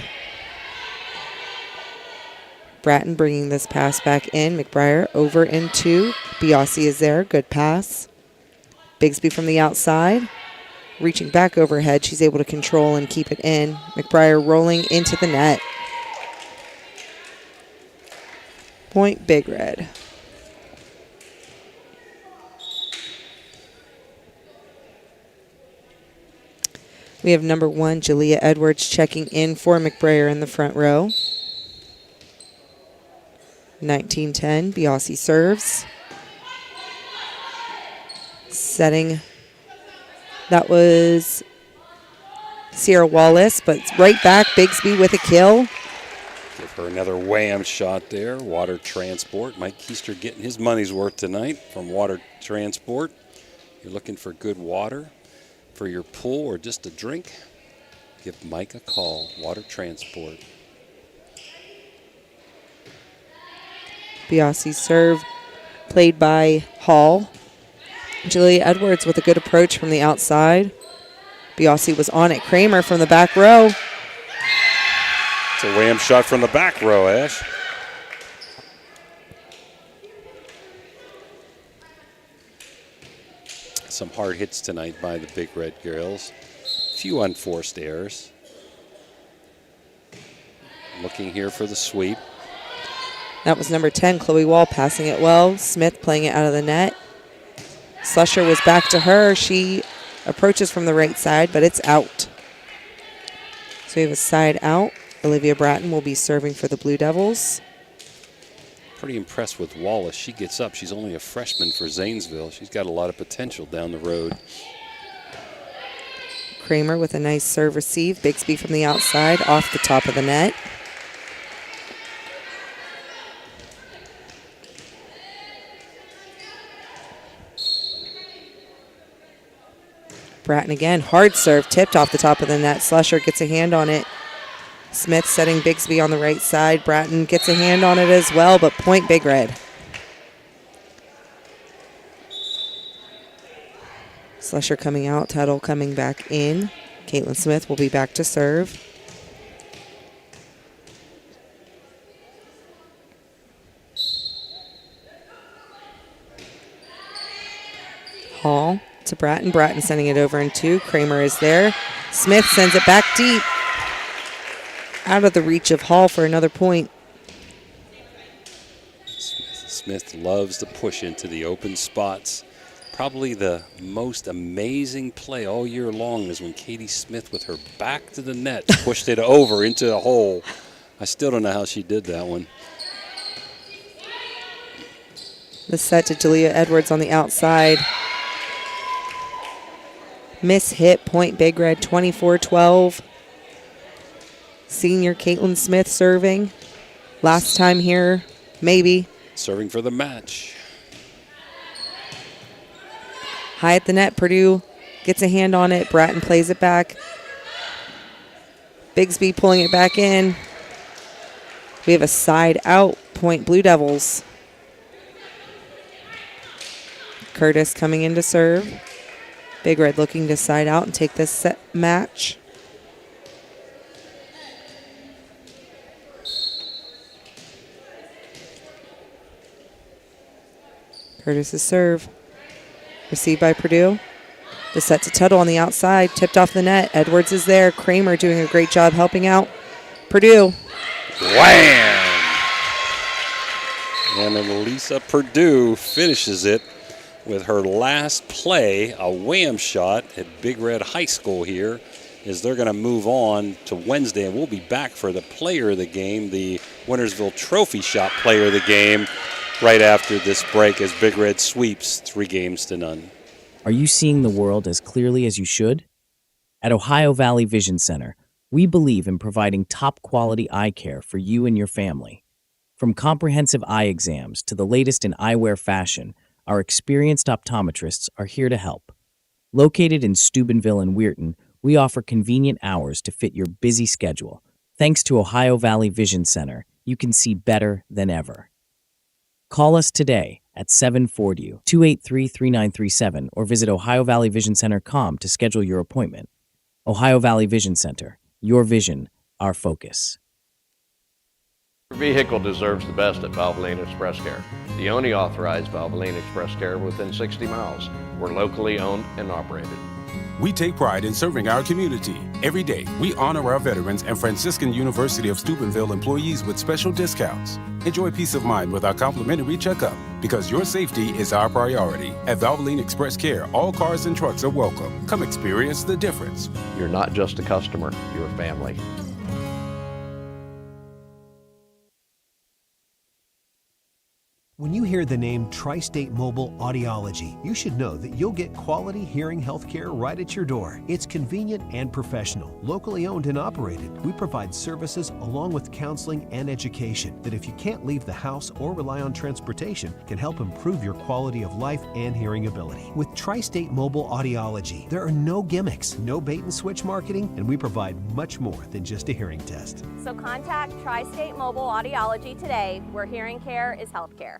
Bratton bringing this pass back in. McBriar over into. Biasi is there. Good pass. Bigsby from the outside. Reaching back overhead. She's able to control and keep it in. McBriar rolling into the net. Point Big Red. We have number 1, Jalea Edwards, checking in for McBriar in the front row. 19-10, Biasi serves. Setting, that was Sierra Wallace, but right back, Bigsby with a kill. Give her another wham shot there. Water Transport. Mike Keister getting his money's worth tonight from Water Transport. You're looking for good water for your pool or just a drink? Give Mike a call. Water Transport. Biasi serve played by Hall. Julia Edwards with a good approach from the outside. Biasi was on it. Kramer from the back row. It's a wham shot from the back row, Ash. Some hard hits tonight by the Big Red girls. Few unforced errors. Looking here for the sweep. That was number 10, Chloe Wall, passing it well. Smith playing it out of the net. Slusher was back to her. She approaches from the right side, but it's out. So we have a side out. Olivia Bratton will be serving for the Blue Devils. Pretty impressed with Wallace. She gets up. She's only a freshman for Zanesville. She's got a lot of potential down the road. Kramer with a nice serve receive. Bigsby from the outside, off the top of the net. Bratton again, hard serve, tipped off the top of the net. Slusher gets a hand on it. Smith setting Bigsby on the right side. Bratton gets a hand on it as well, but point Big Red. Slusher coming out, Tuttle coming back in. Caitlin Smith will be back to serve. Hall to Bratton. Bratton sending it over in 2. Kramer is there. Smith sends it back deep. Out of the reach of Hall for another point. Smith loves to push into the open spots. Probably the most amazing play all year long is when Katie Smith, with her back to the net, pushed it over into the hole. I still don't know how she did that one. The set to Jalea Edwards on the outside. Miss hit, point Big Red, 24-12. Senior Caitlin Smith serving. Last time here, maybe. Serving for the match. High at the net, Purdue gets a hand on it. Bratton plays it back. Bigsby pulling it back in. We have a side out, point Blue Devils. Curtis coming in to serve. Big Red looking to side out and take this set match. Curtis's serve. Received by Purdue. The set to Tuttle on the outside. Tipped off the net. Edwards is there. Kramer doing a great job helping out Purdue. Wham! And then Lisa Purdue finishes it with her last play, a wham shot at Big Red High School here, as they're going to move on to Wednesday, and we'll be back for the player of the game, the Wintersville Trophy Shot player of the game, right after this break as Big Red sweeps 3-0. Are you seeing the world as clearly as you should? At Ohio Valley Vision Center, we believe in providing top-quality eye care for you and your family. From comprehensive eye exams to the latest in eyewear fashion, our experienced optometrists are here to help. Located in Steubenville and Weirton, we offer convenient hours to fit your busy schedule. Thanks to Ohio Valley Vision Center, you can see better than ever. Call us today at 740-283-3937 or visit OhioValleyVisionCenter.com to schedule your appointment. Ohio Valley Vision Center, your vision, our focus. Your vehicle deserves the best at Valvoline Express Care, the only authorized Valvoline Express Care within 60 miles. We're locally owned and operated. We take pride in serving our community. Every day, we honor our veterans and Franciscan University of Steubenville employees with special discounts. Enjoy peace of mind with our complimentary checkup, because your safety is our priority. At Valvoline Express Care, all cars and trucks are welcome. Come experience the difference. You're not just a customer, you're a family. When you hear the name Tri-State Mobile Audiology, you should know that you'll get quality hearing health care right at your door. It's convenient and professional, locally owned and operated. We provide services along with counseling and education that, if you can't leave the house or rely on transportation, can help improve your quality of life and hearing ability. With Tri-State Mobile Audiology, there are no gimmicks, no bait and switch marketing, and we provide much more than just a hearing test. So contact Tri-State Mobile Audiology today, where hearing care is healthcare.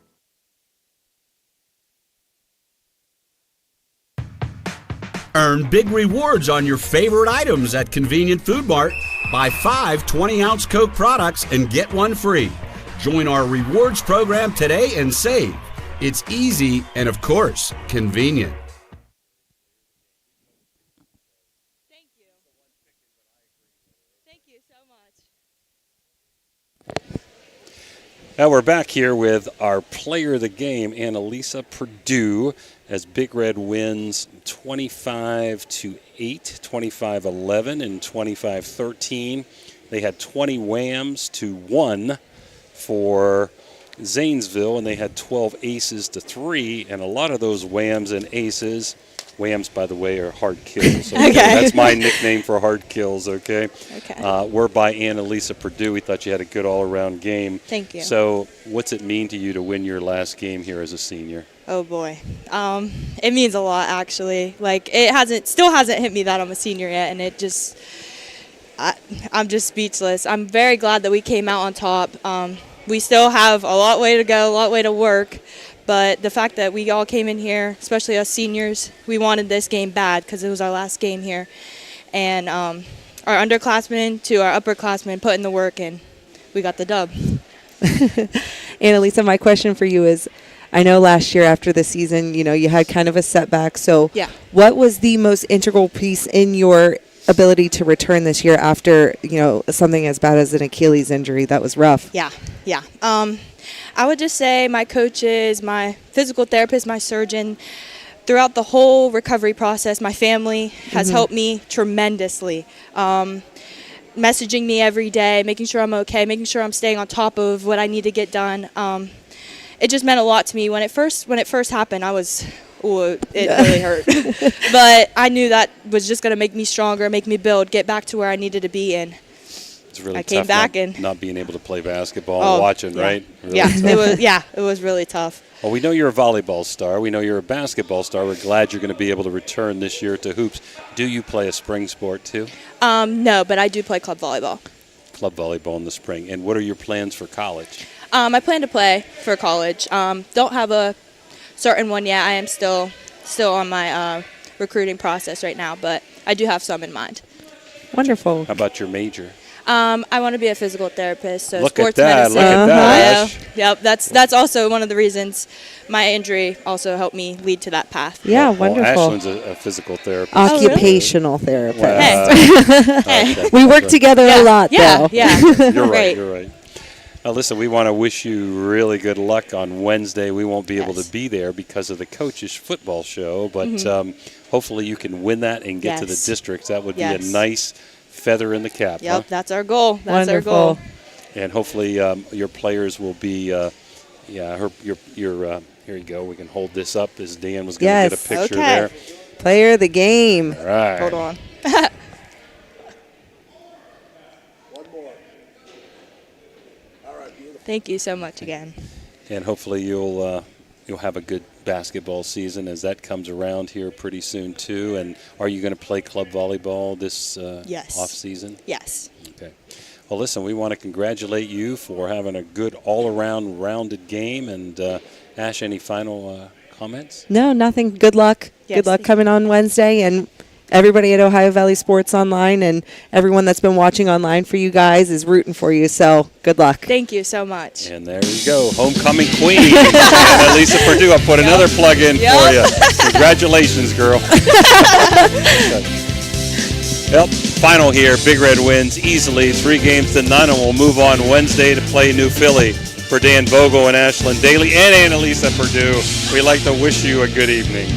Earn big rewards on your favorite items at Convenient Food Mart. Buy 5 20-ounce Coke products and get one free. Join our rewards program today and save. It's easy and, of course, convenient. Thank you. Thank you so much. Now we're back here with our player of the game, Annalisa Purdue, as Big Red wins 25-8, 25-11, and 25-13. They had 20 whams to 1 for Zanesville, and they had 12 aces to 3, and a lot of those whams and aces, whams, by the way, are hard kills. Okay? That's my nickname for hard kills, okay? Were by Annalisa Purdue. We thought you had a good all-around game. Thank you. So what's it mean to you to win your last game here as a senior? Oh boy, it means a lot actually. Like still hasn't hit me that I'm a senior yet, and I'm just speechless. I'm very glad that we came out on top. We still have a lot way to go, a lot way to work, but the fact that we all came in here, especially us seniors, we wanted this game bad because it was our last game here, and our underclassmen to our upperclassmen put in the work, and we got the dub. Annalisa, my question for you is, I know last year after the season, you had kind of a setback. So what was the most integral piece in your ability to return this year after, something as bad as an Achilles injury? That was rough. Yeah. I would just say my coaches, my physical therapist, my surgeon, throughout the whole recovery process, my family has helped me tremendously. Messaging me every day, making sure I'm okay, making sure I'm staying on top of what I need to get done. It just meant a lot to me. When it first happened, it really hurt. But I knew that was just going to make me stronger, make me build, get back to where I needed to be. And It's really I came tough back not, and not being able to play basketball and watching, yeah. right? Really Yeah, tough. it was really tough. Well, we know you're a volleyball star. We know you're a basketball star. We're glad you're going to be able to return this year to hoops. Do you play a spring sport too? No, but I do play club volleyball. Club volleyball in the spring. And what are your plans for college? I plan to play for college. Don't have a certain one yet. I am still on my recruiting process right now, but I do have some in mind. Wonderful. How about your major? I want to be a physical therapist, so Look sports at that, medicine. look at that, Ash. Yep, that's also one of the reasons my injury also helped me lead to that path. Yeah, Well, wonderful. Ashlyn's a physical therapist. Occupational therapist. Okay. We work together a lot, though. Yeah. You're right. You're right. Now, listen, we want to wish you really good luck on Wednesday. We won't be able to be there because of the coaches' football show, but hopefully you can win that and get to the Yes. districts. That would be Yes. a nice feather in the cap. Yep, Huh? that's our goal. That's Wonderful. our goal. And hopefully your players will be, here you go. We can hold this up as Dan was going to get a picture there. Player of the game. All right. Hold on. Thank you so much again. And hopefully you'll have a good basketball season as that comes around here pretty soon too. And are you going to play club volleyball this Yes. off season? Yes. Okay. Well, listen, we want to congratulate you for having a good all-around rounded game. And Ash, any final comments? No, nothing. Good luck. Yes. Good luck coming on Wednesday. And everybody at Ohio Valley Sports Online and everyone that's been watching online for you guys is rooting for you. So good luck. Thank you so much. And there you go, homecoming queen. And Lisa Purdue, I'll put another plug in for you. Congratulations, girl. Yep, final here. Big Red wins easily, 3-0 and we'll move on Wednesday to play New Philly. For Dan Vogel and Ashlyn Daly and Annalisa Purdue, we'd like to wish you a good evening.